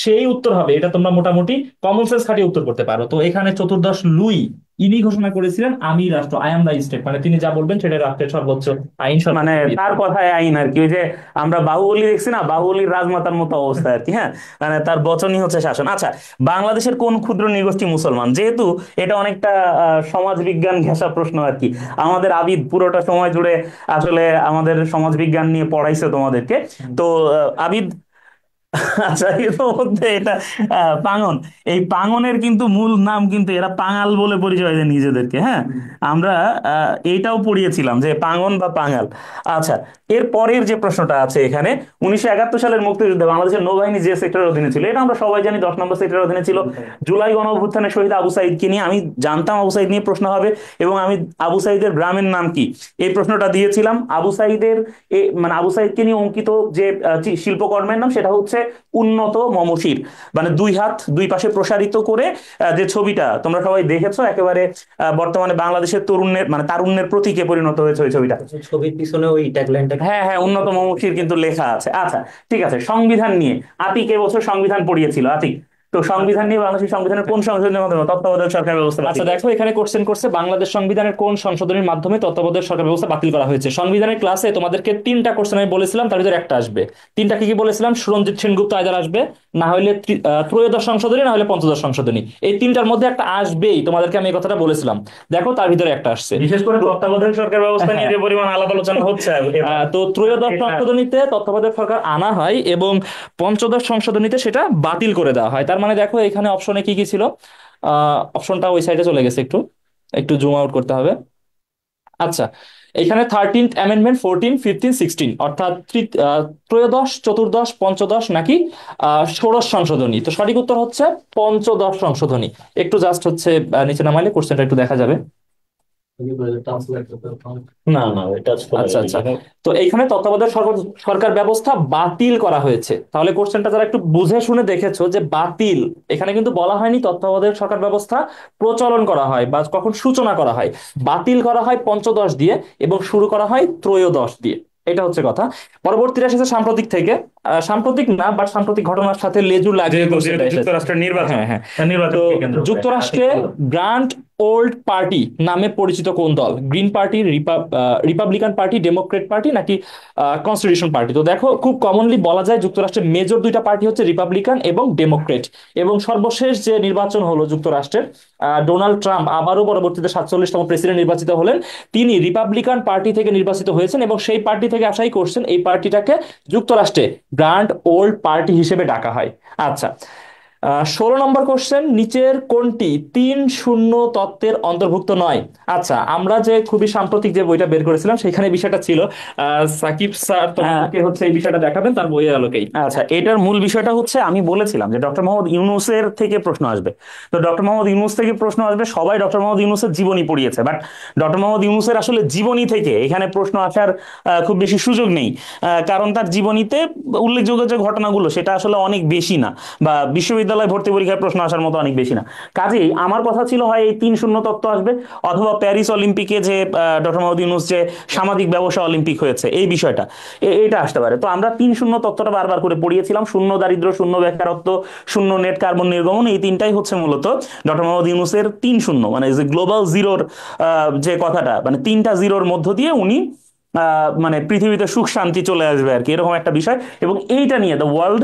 [SPEAKER 4] সেই উত্তর হবে। এটা তোমরা মোটামুটি কমন সেন্স খাটিয়ে উত্তর করতে পারো। তো এখানে চতুর্দশ লুই ইনি ঘোষণা করেছিলেন আমি রাষ্ট্র, আই এম দা স্টেট, মানে তিনি যা বলবেন সেটা রাষ্ট্রের সর্বোচ্চ আইন,
[SPEAKER 3] মানে
[SPEAKER 4] সর্বোচ্চ
[SPEAKER 3] তার কথায় আইন আর কি। ওই যে আমরা বাহুবলী দেখছি না, বাহুবলীর রাজমাতার মতো অবস্থা আর কি। হ্যাঁ, মানে তার বচনই হচ্ছে শাসন। আচ্ছা, বাংলাদেশের কোন ক্ষুদ্র নৃগোষ্ঠী মুসলমান? যেহেতু এটা অনেকটা সমাজ বিজ্ঞান ঘেঁষা প্রশ্ন আর কি, আমাদের আবিদ পুরোটা সময় জুড়ে আসলে আমাদের সমাজ বিজ্ঞান নিয়ে পড়াইছে তোমাদেরকে। তো আবিদ, আচ্ছা, এর মধ্যে এটা পাঙ্গন, এই পাঙ্গনের কিন্তু মূল নাম কিন্তু এরা পাঙাল বলে পরিচয় দেয় নিজেদেরকে। হ্যাঁ, আমরা এইটাও পড়িয়েছিলাম যে পাঙ্গন বা পাঙ্গাল। আচ্ছা, এর পরের যে প্রশ্নটা আছে এখানে, 1971 সালের মুক্তিযুদ্ধে বাংলাদেশের নৌবাহিনী যে সেক্টরের অধীনে ছিল, এটা আমরা সবাই জানি 10 নম্বর সেক্টরের অধীনে ছিল। জুলাই গণ অভ্যুত্থানের শহীদ আবু সাইদকে নিয়ে আমি জানতাম আবু সাইদ নিয়ে প্রশ্ন হবে, এবং আমি আবু সাইদের গ্রামের নাম কি এই প্রশ্নটা দিয়েছিলাম। আবু সাইদের মানে আবু সাইদকে নিয়ে অঙ্কিত যে শিল্পকর্মের নাম সেটা হচ্ছে উন্নত মমশির, মানে দুই হাত দুই পাশে প্রসারিত করে যে ছবিটা তোমরা সবাই দেখেছো, একেবারে বর্তমানে বাংলাদেশের তরুণের মানে তারুণ্যের প্রতীকে পরিণত হয়েছে ওই ছবিটা।
[SPEAKER 2] ছবির পিছনে ওই ট্যাগলাইনটা,
[SPEAKER 3] হ্যাঁ হ্যাঁ, উন্নত মমশির কিন্তু লেখা আছে। আচ্ছা, ঠিক আছে, সংবিধান নিয়ে আতিক এবছর সংবিধান পড়িয়েছিল। আতিক, তো সংবিধান নিয়ে বাংলাদেশের সংবিধানের কোন সংশোধনের মাধ্যমে তত্ত্বাবধায়ক সরকার ব্যবস্থা বাতিল?
[SPEAKER 4] আচ্ছা দেখো, এখানে কোশ্চেন করছে বাংলাদেশ সংবিধানের কোন সংশোধনীর মাধ্যমে তত্ত্বাবধায়ক সরকার ব্যবস্থা বাতিল করা হয়েছে। সংবিধানের ক্লাসে তোমাদেরকে তিনটা কোশ্চেন আমি বলেছিলাম, তার ভিতরে একটা আসবে। তিনটা কি কি বলেছিলাম? সুরঞ্জিত সেনগুপ্ত আইদার আসবে, না হলে ত্রয়োদশ সংশোধনী, না হলে পঞ্চদশ সংশোধনী। এই তিনটার মধ্যে একটা আসবেই, তোমাদেরকে আমি এই কথাটা বলেছিলাম। দেখো তার ভিতরে একটা আসছে।
[SPEAKER 3] বিশেষ করে তত্ত্বাবধায়ক সরকার ব্যবস্থা নিয়ে যে পরিমাণ আলাপ আলোচনা হচ্ছে
[SPEAKER 4] তো ত্রয়োদশ সংশোধনীতে তত্ত্বাবধায়ক সরকার আনা হয় এবং পঞ্চদশ সংশোধনীতে সেটা বাতিল করে দেওয়া হয়। তার মানে দেখো এখানে অপশনে কি কি ছিল, অপশনটা ওই সাইডে চলে গেছে, একটু একটু জুম আউট করতে হবে। আচ্ছা, এখানে 13th অ্যামেন্ডমেন্ট, 14, 15, 16, অর্থাৎ ত্রয়োদশ, চতুর্দশ, পঞ্চদশ নাকি ষোড়শ সংশোধনী। তো সঠিক উত্তর হচ্ছে পঞ্চদশ সংশোধনী। একটু জাস্ট হচ্ছে নিচে নামাইলে কোশ্চেনটা একটু দেখা যাবে।
[SPEAKER 2] না না, এটা করা
[SPEAKER 4] আচ্ছা
[SPEAKER 2] যাবে
[SPEAKER 4] আচ্ছা,
[SPEAKER 2] না।
[SPEAKER 4] তো এইখানে তত্ত্বাবধায়ক সরকার সরকার ব্যবস্থা বাতিল করা হয়েছে। তাহলে কোশ্চেনটা যারা একটু বুঝে শুনে দেখেছো যে বাতিল, এখানে কিন্তু বলা হয়নি তত্ত্বাবধায়ক সরকার ব্যবস্থা প্রচলন করা হয় বা কখন সূচনা করা হয়। বাতিল করা হয় পঞ্চদশ দিয়ে এবং শুরু করা হয় ত্রয়োদশ দিয়ে। এটা হচ্ছে কথা। পরবর্তীটা এসেছে সাম্প্রতিক থেকে, সাম্প্রতিক না বাট সাম্প্রতিক ঘটনার সাথে লেজু লাগিয়ে
[SPEAKER 3] যেহেতু
[SPEAKER 4] কোশ্চেনটা এসেছে।
[SPEAKER 3] যুক্তরাষ্ট্রের নির্বাচন,
[SPEAKER 4] হ্যাঁ হ্যাঁ। তো
[SPEAKER 3] নির্বাচনকে কেন্দ্র করে।
[SPEAKER 4] যুক্তরাষ্ট্রে গ্র্যান্ড ওল্ড পার্টি নামে পরিচিত কোন দল? Green party, Republican party, Democrat party নাকি কনস্টিটিউশন পার্টি? তো দেখো, খুব কমনলি বলা যায় যুক্তরাষ্ট্রের মেজর দুইটা পার্টি হচ্ছে রিপাবলিকান এবং ডেমোক্রেট। এবং সর্বশেষ যে নির্বাচন হলো যুক্তরাষ্ট্রের, ডোনাল্ড ট্রাম্প আবারও পরবর্তীতে 47তম প্রেসিডেন্ট নির্বাচিত হলেন। তিনি রিপাবলিকান পার্টি থেকে নির্বাচিত হয়েছেন এবং সেই পার্টি থেকে আশাই করছেন এই পার্টিটাকে যুক্তরাষ্ট্রে গ্র্যান্ড ওল্ড পার্টি হিসেবে ডাকা হয়। আচ্ছা, 16 নম্বর কোশ্চেন, নিচের কোনটি 3-0 তত্ত্বের অন্তর্ভুক্ত নয়? আচ্ছা, আমরা যে খুবই সাম্প্রতিক যে বইটা বের করেছিলাম সেখানে বিষয়টা ছিল, সাকিব স্যার তোমাকে হচ্ছে এই বিষয়টা দেখাবেন তার বইয়ের আলোকেই।
[SPEAKER 3] আচ্ছা, এটার মূল বিষয়টা হচ্ছে আমি বলেছিলাম যে ডক্টর মোহাম্মদ ইউনূসের থেকে প্রশ্ন আসবে। তো ডক্টর মোহাম্মদ ইউনূস থেকে প্রশ্ন আসবে, সবাই ডক্টর মোহাম্মদ ইউনূসের জীবনী পড়িয়েছে, বাট ডক্টর মোহাম্মদ ইউনূসের আসলে জীবনী থেকে এখানে প্রশ্ন আসার খুব বেশি সুযোগ নেই। কারণ তার জীবনীতে উল্লেখযোগ্য যে ঘটনাগুলো সেটা আসলে অনেক বেশি না, বা বিশ্ববিদ্যালয় ভর্তি পরীক্ষায় প্রশ্ন আসার মতো অনেক বেশি না। কাজেই আমার কথা ছিল হয় এই 3-0 তত্ত্ব আসবে, অথবা প্যারিস অলিম্পিকে যে ডক্টর মোহাম্মদ ইউনূস যে সামাজিক ব্যবসা অলিম্পিক হয়েছে এই বিষয়টা, এটা আসতে পারে। তো আমরা 3-0 তত্ত্বটা বারবার করে পড়িয়েছিলাম, শূন্য দারিদ্র, শূন্য বেকারত্ব, শূন্য নেট কার্বন নির্গমন, এই তিনটাই হচ্ছে মূলত ডক্টর মোহাম্মদ ইউনূসের 3-0, মানে যে গ্লোবাল জিরোর যে কথাটা, মানে 3টা জিরোর মধ্য দিয়ে উনি মানে পৃথিবীতে সুখ শান্তি চলে আসবে আর কি, এরকম একটা বিষয়। এবং এইটা নিয়ে দ্য ওয়ার্ল্ড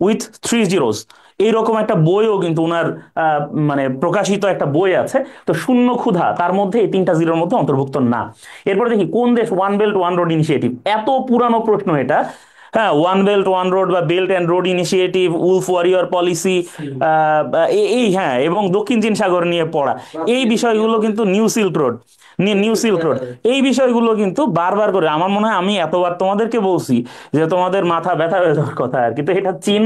[SPEAKER 3] উইথ 3 জিরোস, এইরকম একটা বইও কিন্তু উনার মানে প্রকাশিত একটা বই আছে। তো শূন্য ক্ষুধা তার মধ্যে এই 3টা জিরোর মধ্যে অন্তর্ভুক্ত না। এরপর দেখি কোন দেশ one belt one road initiative, এত পুরানো প্রশ্ন এটা। হ্যাঁ, ওয়ান বেল্ট ওয়ান রোড বা belt and road initiative, wolf warrior policy, এই হ্যাঁ, এবং দক্ষিণ চীন সাগর নিয়ে পড়া, এই বিষয়গুলো কিন্তু নিউ সিল্ক রোড, এই বিষয়গুলো কিন্তু বারবার করে আমার মনে হয় আমি এতবার তোমাদেরকে বলছি যে তোমাদের মাথা ব্যথা হয়ে যাওয়ার কথা আর কি। তো এটা চীন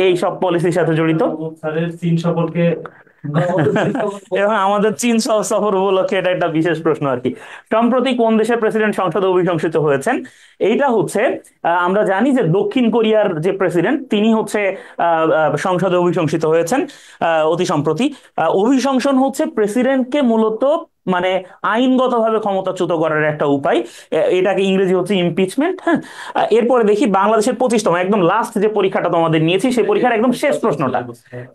[SPEAKER 3] এই সব পলিসির সাথে জড়িত।
[SPEAKER 2] স্যারের চীন সম্পর্কে
[SPEAKER 3] এবং আমাদের চীন সফর উপলক্ষে এটা একটা বিশেষ প্রশ্ন আর কি। সম্প্রতি কোন দেশের প্রেসিডেন্ট সংসদে অভিশংসিত হয়েছেন? এইটা হচ্ছে আমরা জানি যে দক্ষিণ কোরিয়ার যে প্রেসিডেন্ট তিনি হচ্ছে সংসদে অভিশংসিত হয়েছেন অতি সম্প্রতি। অভিশংসন হচ্ছে প্রেসিডেন্টকে মূলত মানে আইনগতভাবে ক্ষমতাচ্যুত করার একটা উপায়। এটাকে ইংরেজি হচ্ছে ইমপিচমেন্ট। হ্যাঁ, এরপরে দেখি বাংলাদেশের 25তম, একদম লাস্ট যে পরীক্ষাটা তোমাদের নিয়েছি সেই পরীক্ষার একদম শেষ প্রশ্নটা,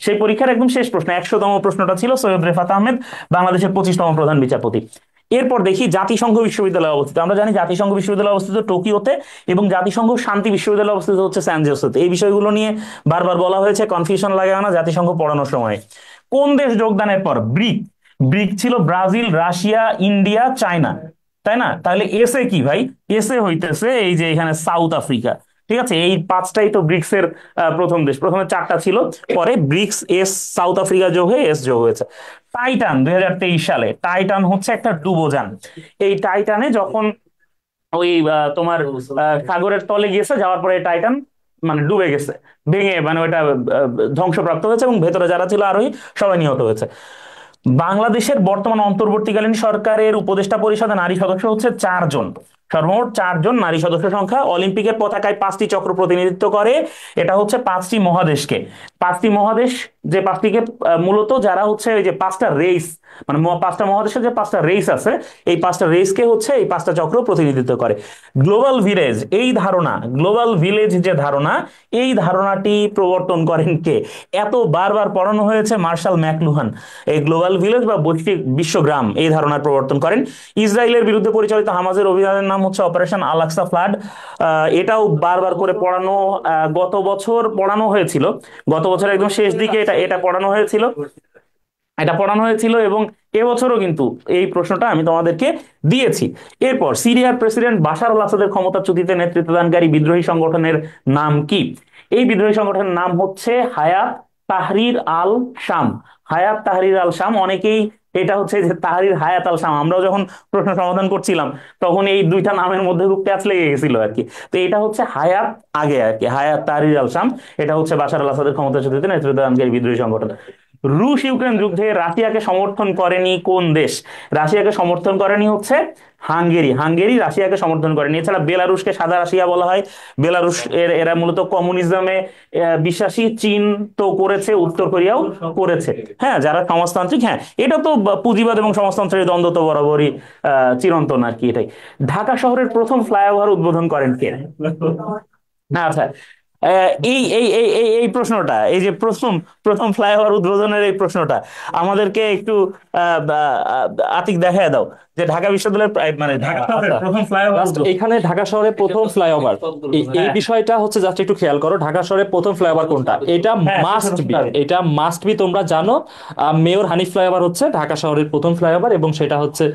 [SPEAKER 3] সেই পরীক্ষার একদম শেষ প্রশ্ন 100তম প্রশ্নটা ছিল সৈয়দ রেফাত আহমেদ, বাংলাদেশের 25তম প্রধান বিচারপতি। এরপর দেখি জাতিসংঘ বিশ্ববিদ্যালয় অবস্থিত, আমরা জানি জাতিসংঘ বিশ্ববিদ্যালয় অবস্থিত টোকিওতে এবং জাতিসংঘ শান্তি বিশ্ববিদ্যালয় অবস্থিত হচ্ছে স্যান জোসেতে। এই বিষয়গুলো নিয়ে বারবার বলা হয়েছে, কনফিউশন লাগে না জাতিসংঘ পড়ানোর সময়। কোন দেশ যোগদানের পর ব্রিক, ব্রিক ছিল ব্রাজিল, রাশিয়া, ইন্ডিয়া, চায়না, তাই না? তাহলে এসে কি ভাই? এসে হইতেছে এই যে এখানে সাউথ আফ্রিকা। ঠিক আছে, এই 5টাই তো ব্রিক্স এর প্রথম দেশ। প্রথমে 4টা ছিল, পরে ব্রিক্স এস সাউথ আফ্রিকা যোগ হয়ে এস যোগ হয়েছে। টাইটান 2023 সালে, টাইটান হচ্ছে একটা ডুবোযান। এই টাইটানে যখন ওই তোমার সাগরের তলে গিয়েছে, যাওয়ার পরে টাইটান মানে ডুবে গেছে, ভেঙে মানে ওইটা ধ্বংসপ্রাপ্ত হয়েছে এবং ভেতরে যারা ছিল আরোহী সবাই নিহত হয়েছে। বাংলাদেশের বর্তমান অন্তর্বর্তীকালীন সরকারের উপদেষ্টা পরিষদে নারী সদস্য হচ্ছে 4 জন, সর্বমোট 4 জন নারী সদস্য সংখ্যা। অলিম্পিকের পতাকায় 5টি চক্র প্রতিনিধিত্ব করে, এটা হচ্ছে 5টি মহাদেশকে। 5টি মহাদেশ, যে 5টিকে মূলত যারা হচ্ছে ওই যে 5টা রেস, মানে 5টা মহাদেশের যে 5টা রেস আছে, এই 5টা রেসকে হচ্ছে এই 5টা চক্র প্রতিনিধিত্ব করে। গ্লোবাল ভিলেজ, এই ধারণা, গ্লোবাল ভিলেজ যে ধারণা, এই ধারণাটি প্রবর্তন করেন কে? এত বারবার পড়ানো হয়েছে, মার্শাল ম্যাকলুহান এই গ্লোবাল ভিলেজ বা বৈশ্বিক বিশ্বগ্রাম এই ধারণার প্রবর্তন করেন। ইসরায়েলের বিরুদ্ধে পরিচালিত হামাজের অভিযানের নাম হচ্ছে অপারেশন আল আকসা ফ্লাড। এটাও বারবার করে পড়ানো, গত বছর পড়ানো হয়েছিল, গত বছর একদম শেষ দিকে এটা এটা পড়ানো হয়েছিল, এটা পড়ানো হয়েছিল এবং এবছরও কিন্তু এই প্রশ্নটা আমি তোমাদেরকে দিয়েছি। এরপর সিরিয়ার প্রেসিডেন্ট বাশার আল আসাদের ক্ষমতাচ্যুতিতে নেতৃত্বদানকারী বিদ্রোহী সংগঠনের নাম কি? এই বিদ্রোহী সংগঠনের নাম হচ্ছে হায়াত তাহরির আল শাম। হায়াত তাহরির আল শাম, অনেকেই এটা হচ্ছে যে তাহরির হায়াত আল শাম। আমরাও যখন প্রশ্ন সমাধান করছিলাম তখন এই দুইটা নামের মধ্যে খুব প্যাচ লেগে গেছিল আর কি। তো এটা হচ্ছে হায়াত আগে আর কি, হায়াত তাহরির আল শাম। এটা হচ্ছে বাশার আল আসাদের ক্ষমতাচ্যুতিতে নেতৃত্বদানকারী বিদ্রোহী সংগঠন। রুশ ইউক্রেন যুদ্ধে রাশিয়াকে সমর্থন করেনি কোন দেশ? রাশিয়াকে সমর্থন করেনি হচ্ছে হাঙ্গেরি। হাঙ্গেরি রাশিয়াকে সমর্থন করেনি। এছাড়া বেলারুশকে সাদা রাশিয়া বলা হয়। বেলারুশ এরা মূলত কমিউনিজমে বিশ্বাসী। চীন তো করেছে, উত্তর কোরিয়াও করেছে। হ্যাঁ, যারা সমাজতান্ত্রিক, হ্যাঁ এটা তো পুঁজিবাদ এবং সমাজতন্ত্রের দ্বন্দ্ব তো বরাবরই চিরন্তন আর কি এটাই। ঢাকা শহরের প্রথম ফ্লাইওভার উদ্বোধন করেন কে? আচ্ছা, এই প্রশ্নটা, এই যে প্রথম প্রথম ফ্লাইওভার উদ্বোধনের এই প্রশ্নটা আমাদেরকে একটু আতিক দেখায় দাও, যে ঢাকা বিশ্ববিদ্যালয়ের মানে ঢাকা শহরের
[SPEAKER 4] আচ্ছা,
[SPEAKER 3] প্রথম ফ্লাইওভার
[SPEAKER 4] জাস্ট এখানে ঢাকা শহরে প্রথম ফ্লাইওভার, এই বিষয়টা হচ্ছে জাস্ট একটু খেয়াল করো, ঢাকা শহরে প্রথম ফ্লাইওভার কোনটা, এটা
[SPEAKER 3] হ্যাঁ,
[SPEAKER 4] মাস্ট বি, এটা মাস্ট বি, তোমরা জানো মেয়র হানিফ ফ্লাইওভার হচ্ছে ঢাকা শহরের প্রথম ফ্লাইওভার, এবং সেটা হচ্ছে,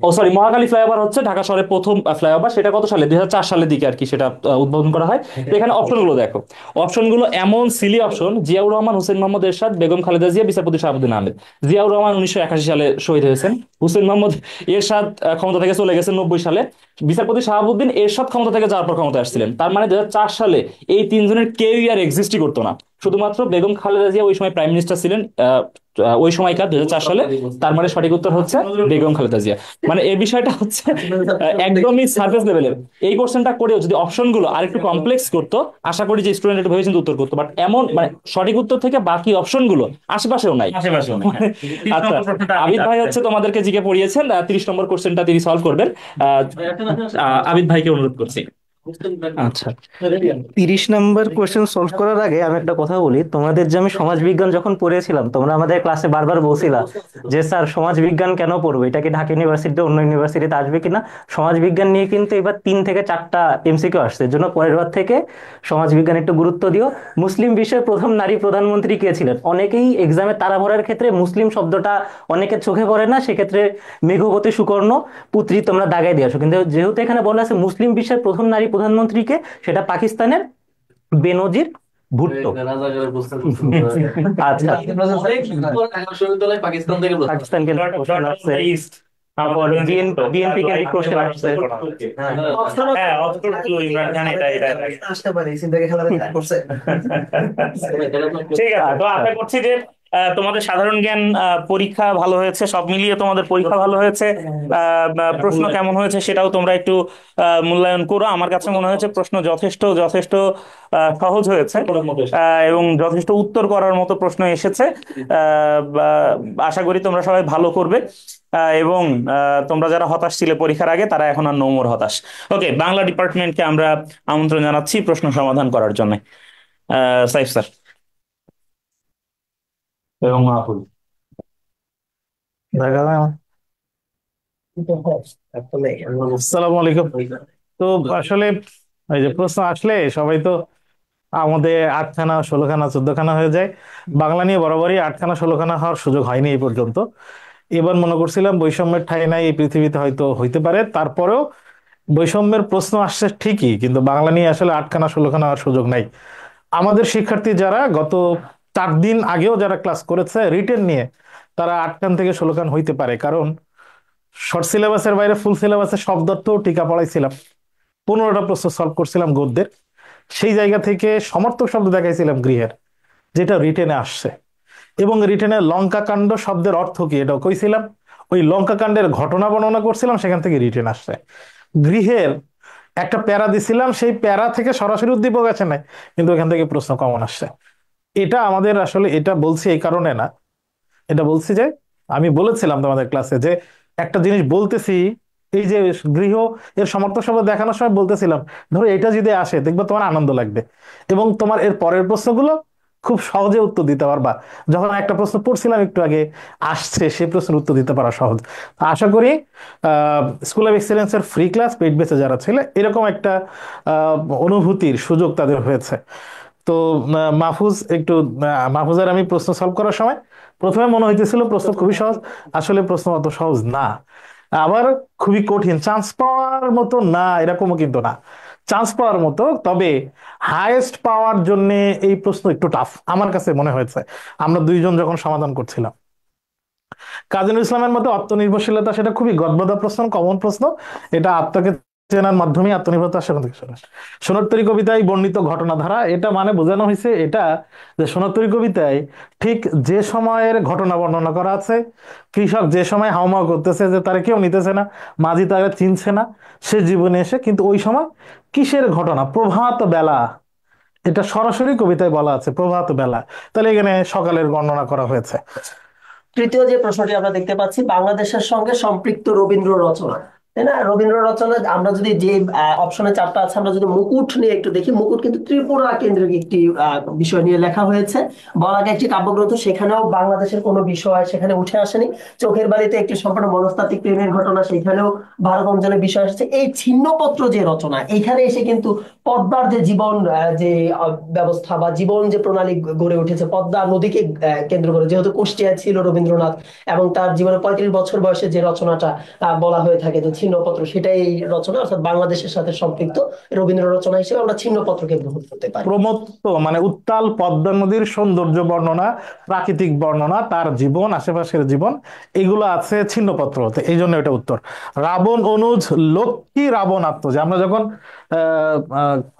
[SPEAKER 4] ও সরি, মহাখালী ফ্লাইওভার হচ্ছে ঢাকা শহরের প্রথম ফ্লাইওভার। সেটা কত সালে, 2004 সালের দিকে আর কি সেটা উদ্বোধন করা হয়। তো এখানে অপশনগুলো দেখো, অপশনগুলো এমন সিলি অপশন: জিয়াউর রহমান, হোসেন মোহাম্মদ এরশাদ, বেগম খালেদা জিয়া, বিচারপতি শাহাবুদ্দিন আহমেদ। জিয়াউর রহমান 1981 সালে শহীদ হয়েছেন, হোসেন মোহাম্মদ এরশাদ ক্ষমতা থেকে চলে গেছেন 90 সালে, বিচারপতি শাহাবুদ্দিন এরশাদ ক্ষমতা থেকে যাওয়ার পর ক্ষমতা আসছিলেন। তার মানে 2004 সালে এই তিনজনের কেউই আর এক্সিস্টই করতো না, শুধুমাত্র বেগম খালেদা জিয়া ওই সময় প্রাইম মিনিস্টার ছিলেন ওই সময়কার 2004 সালে। তার মানে সঠিক উত্তর হচ্ছে বেগম খালেদা জিয়া। মানে এই বিষয়টা হচ্ছে একদমই সারফেস লেভেলের। এই কোশ্চেনটা করেও যদি অপশনগুলো আরেকটু কমপ্লেক্স করতো, আশা করি যে স্টুডেন্ট একটু ভেবেচিন্তে উত্তর করতো, বাট এমন মানে সঠিক উত্তর থেকে বাকি অপশনগুলো আশেপাশেও নাই।
[SPEAKER 3] আশেপাশে অনেক, হ্যাঁ। 30
[SPEAKER 4] আচ্ছা,
[SPEAKER 3] নম্বর প্রশ্নটা
[SPEAKER 4] আবিদ ভাই হচ্ছে তোমাদেরকে জিকে পড়িয়েছেন, 30 নম্বর কোশ্চেনটা তিনি সলভ করবেন। আবিদ ভাইকে অনুরোধ করছি।
[SPEAKER 1] আচ্ছা, 30 নম্বর কোয়েশ্চেন সলভ করার আগে আমি একটা কথা বলি। তোমাদের যে আমি সমাজবিজ্ঞান যখন পড়িয়েছিলাম, তোমরা আমাদের ক্লাসে বারবার বলছিলা যে স্যার সমাজবিজ্ঞান কেন পড়বো, এটা কি ঢাকা ইউনিভার্সিটিতে অন্য ইউনিভার্সিটিতে আসবে কিনা। সমাজবিজ্ঞান নিয়ে কিন্তু এবার 3 থেকে 4টা এমসিকিউ আসছে, এর জন্য পরের বার থেকে সমাজবিজ্ঞান একটু গুরুত্ব দিও। মুসলিম বিশ্বের প্রথম নারী প্রধানমন্ত্রী কে ছিলেন? অনেকেই এক্সামে তাড়া ভরার ক্ষেত্রে মুসলিম শব্দটা অনেকের চোখে পড়ে না, সেক্ষেত্রে মেঘবতী সুকর্ণ পুত্রী তোমরা দাগাই দিয়েছো, কিন্তু যেহেতু এখানে বলা আছে মুসলিম বিশ্বের প্রথম নারী প্রধানমন্ত্রীকে, সেটা পাকিস্তানের বেনজির ভুট্টো। আচ্ছা, পাকিস্তান কেন্দ্রিক কোশ্চেন আসছে, তারপর বিএনপি কেন্দ্রিক কোশ্চেন আসছে।
[SPEAKER 3] হ্যাঁ, অক্সফোর্ড ব্লু, ইমরান খান, এটা
[SPEAKER 1] আসতে পারে, এই চিন্তা খেলা করছে।
[SPEAKER 3] ঠিক আছে। তো
[SPEAKER 1] আচ্ছা,
[SPEAKER 3] আশা করছি যে তোমাদের সাধারণ জ্ঞান পরীক্ষা ভালো হয়েছে, সব মিলিয়ে তোমাদের পরীক্ষা ভালো হয়েছে। প্রশ্ন কেমন হয়েছে সেটাও তোমরা একটু মূল্যায়ন করো। আমার কাছে মনে হয়েছে প্রশ্ন যথেষ্ট যথেষ্ট সহজ হয়েছে, এবং যথেষ্ট উত্তর করার মতো প্রশ্ন এসেছে। আশা করি তোমরা সবাই ভালো করবে, এবং তোমরা যারা হতাশ ছিলে পরীক্ষার আগে, তারা এখন আর নো মোর হতাশ। ওকে, বাংলা ডিপার্টমেন্টকে আমরা আমন্ত্রণ জানাচ্ছি প্রশ্ন সমাধান করার জন্য। সাইফ স্যার এবং মাহফুজ।
[SPEAKER 5] আসসালামু আলাইকুম। তো আসলে এই যে প্রশ্ন আসলে সবাই তো আমাদের 8খানা 16খানা 14খানা হয়ে যায়। বাংলা নিয়ে বরাবরই 8খানা 16খানা হওয়ার সুযোগ হয়নি এই পর্যন্ত। এবার মনে করছিলাম বৈষম্যের ঠাঁই নাই এই পৃথিবীতে, হয়তো হইতে পারে, তারপরেও বৈষম্যের প্রশ্ন আসছে ঠিকই, কিন্তু বাংলা নিয়ে আসলে 8খানা 16খানা হওয়ার সুযোগ নাই। আমাদের শিক্ষার্থী যারা গত 4 দিন আগেও যারা ক্লাস করেছে রিটেন নিয়ে, তারা 8খান থেকে 16খান হইতে পারে, কারণ শর্ট সিলেবাসের বাইরে ফুল সিলেবাসে শব্দার্থ টিকা পড়াইছিলাম, 15টা প্রশ্ন সলভ করছিলাম গদ্যের। সেই জায়গা থেকে সমর্থক শব্দ দেখাইছিলাম গৃহের, যেটা রিটেনে আসছে, এবং রিটেনে লঙ্কা কাণ্ড শব্দের অর্থ কি এটাও কইছিলাম। ওই লঙ্কা কাণ্ডের ঘটনা বর্ণনা করছিলাম, সেখান থেকে রিটেন আসছে। গৃহের একটা প্যারা দিছিলাম, সেই প্যারা থেকে সরাসরি উদ্দীপক আছে নাই, কিন্তু এখান থেকে প্রশ্ন কমন আসছে। এটা আমাদের আসলে, এটা বলছি এই কারণে না, এটা বলছি যে আমি বলেছিলাম তোমাদের ক্লাসে যে একটা জিনিস বলতেছি, এই যে গৃহ এর সমর্থক শব্দ দেখানোর সময় বলতেছিলাম, ধরো এটা যদি আসে দেখবে তোমার আনন্দ লাগবে, এবং তোমার এর পরের প্রশ্নগুলো খুব সহজে উত্তর দিতে পারবা। যখন একটা প্রশ্ন পড়ছিলাম একটু আগে আসছে, সেই প্রশ্নের উত্তর দিতে পারা সহজ। আশা করি স্কুল অফ এক্সেলেন্সের ফ্রি ক্লাস পেইড বেসে যারা ছিল, এরকম একটা অনুভূতির সুযোগ তাদের হয়েছে। তো মাহফুজ একটু, মাহফুজের আমি প্রশ্ন সলভ করার সময় প্রথমে মনে হইতেছিল প্রশ্ন খুবই সহজ, আসলে প্রশ্ন অত সহজ না, আবার খুবই কঠিন, চান্স পাওয়ার মতো না এরকমও কিন্তু না, চান্স পাওয়ার মতো, তবে হাইয়েস্ট পাওয়ার জন্য এই প্রশ্ন একটু টাফ আমার কাছে মনে হয়েছে আমরা দুইজন যখন সমাধান করছিলাম। কাজী নজরুল ইসলামের মতে আত্মনির্ভরশীলতা সেটা খুবই গদবাঁধা প্রশ্ন, কমন প্রশ্ন। এটা আত্মাকে চেনার মাধ্যমে আত্মনির্ভরতা সেখান থেকে শুনে। সোনারতরী কবিতায় বর্ণিত ঘটনাধারা, এটা মানে বোঝানো হয়েছে এটা যে সোনারতরী কবিতায় ঠিক যে সময়ের ঘটনা বর্ণনা করা আছে, কৃষক যে সময় হাওমাও করতেছে যে তারা কেউ নিতেছে না, মাঝি তারা চিনছে না, সে জীবনে এসে কিন্তু ওই সময় কিসের ঘটনা, প্রভাত বেলা, এটা সরাসরি কবিতায় বলা আছে প্রভাত বেলা, তাহলে এখানে সকালের বর্ণনা করা হয়েছে।
[SPEAKER 6] তৃতীয় যে প্রশ্নটি আমরা দেখতে পাচ্ছি, বাংলাদেশের সঙ্গে সম্পৃক্ত রবীন্দ্র রচনা, তাই না? রবীন্দ্র রচনা আমরা যদি যে অপশনে চারটা আছে, আমরা যদি মুকুট নিয়ে একটু দেখি, মুকুট কিন্তু ত্রিপুরা কেন্দ্রিক একটি বিষয় নিয়ে লেখা হয়েছে। বলাকা একটি কাব্যগ্রন্থ, সেখানেও বাংলাদেশের কোনো বিষয় সেখানে উঠে আসেনি। চোখের বালিতে একটি সম্পূর্ণ মনস্তাত্ত্বিক প্রেমের ঘটনা, সেখানেও ভারত অঞ্চলের বিষয় এসেছে। এই ছিন্নপত্র যে রচনা, এখানে এসে কিন্তু পদ্মার যে জীবন যে ব্যবস্থা বা জীবন যে প্রণালী গড়ে উঠেছে পদ্মা নদীকে কেন্দ্র করে, যেহেতু কুষ্টিয়া ছিল রবীন্দ্রনাথ, এবং তার জীবনে 35 বছর বয়সে যে রচনাটা বলা হয়ে থাকে যে ছিন্নপত্র, সেটাই এই রচনা, অর্থাৎ বাংলাদেশের সাথে সম্পৃক্ত রবীন্দ্র রচনা হিসেবে আমরা ছিন্নপত্রকে গ্রহণ করতে পারি।
[SPEAKER 5] প্রমত্ত মানে উত্তাল পদ্মা নদীর সৌন্দর্য বর্ণনা, প্রাকৃতিক বর্ণনা, তার জীবন, আশেপাশের জীবন, এগুলো আছে ছিন্নপত্রতে, এই জন্য এটা উত্তর। রাবণ অনুজ লক্ষ্মী রাবণ আত্ম, যে আমরা যখন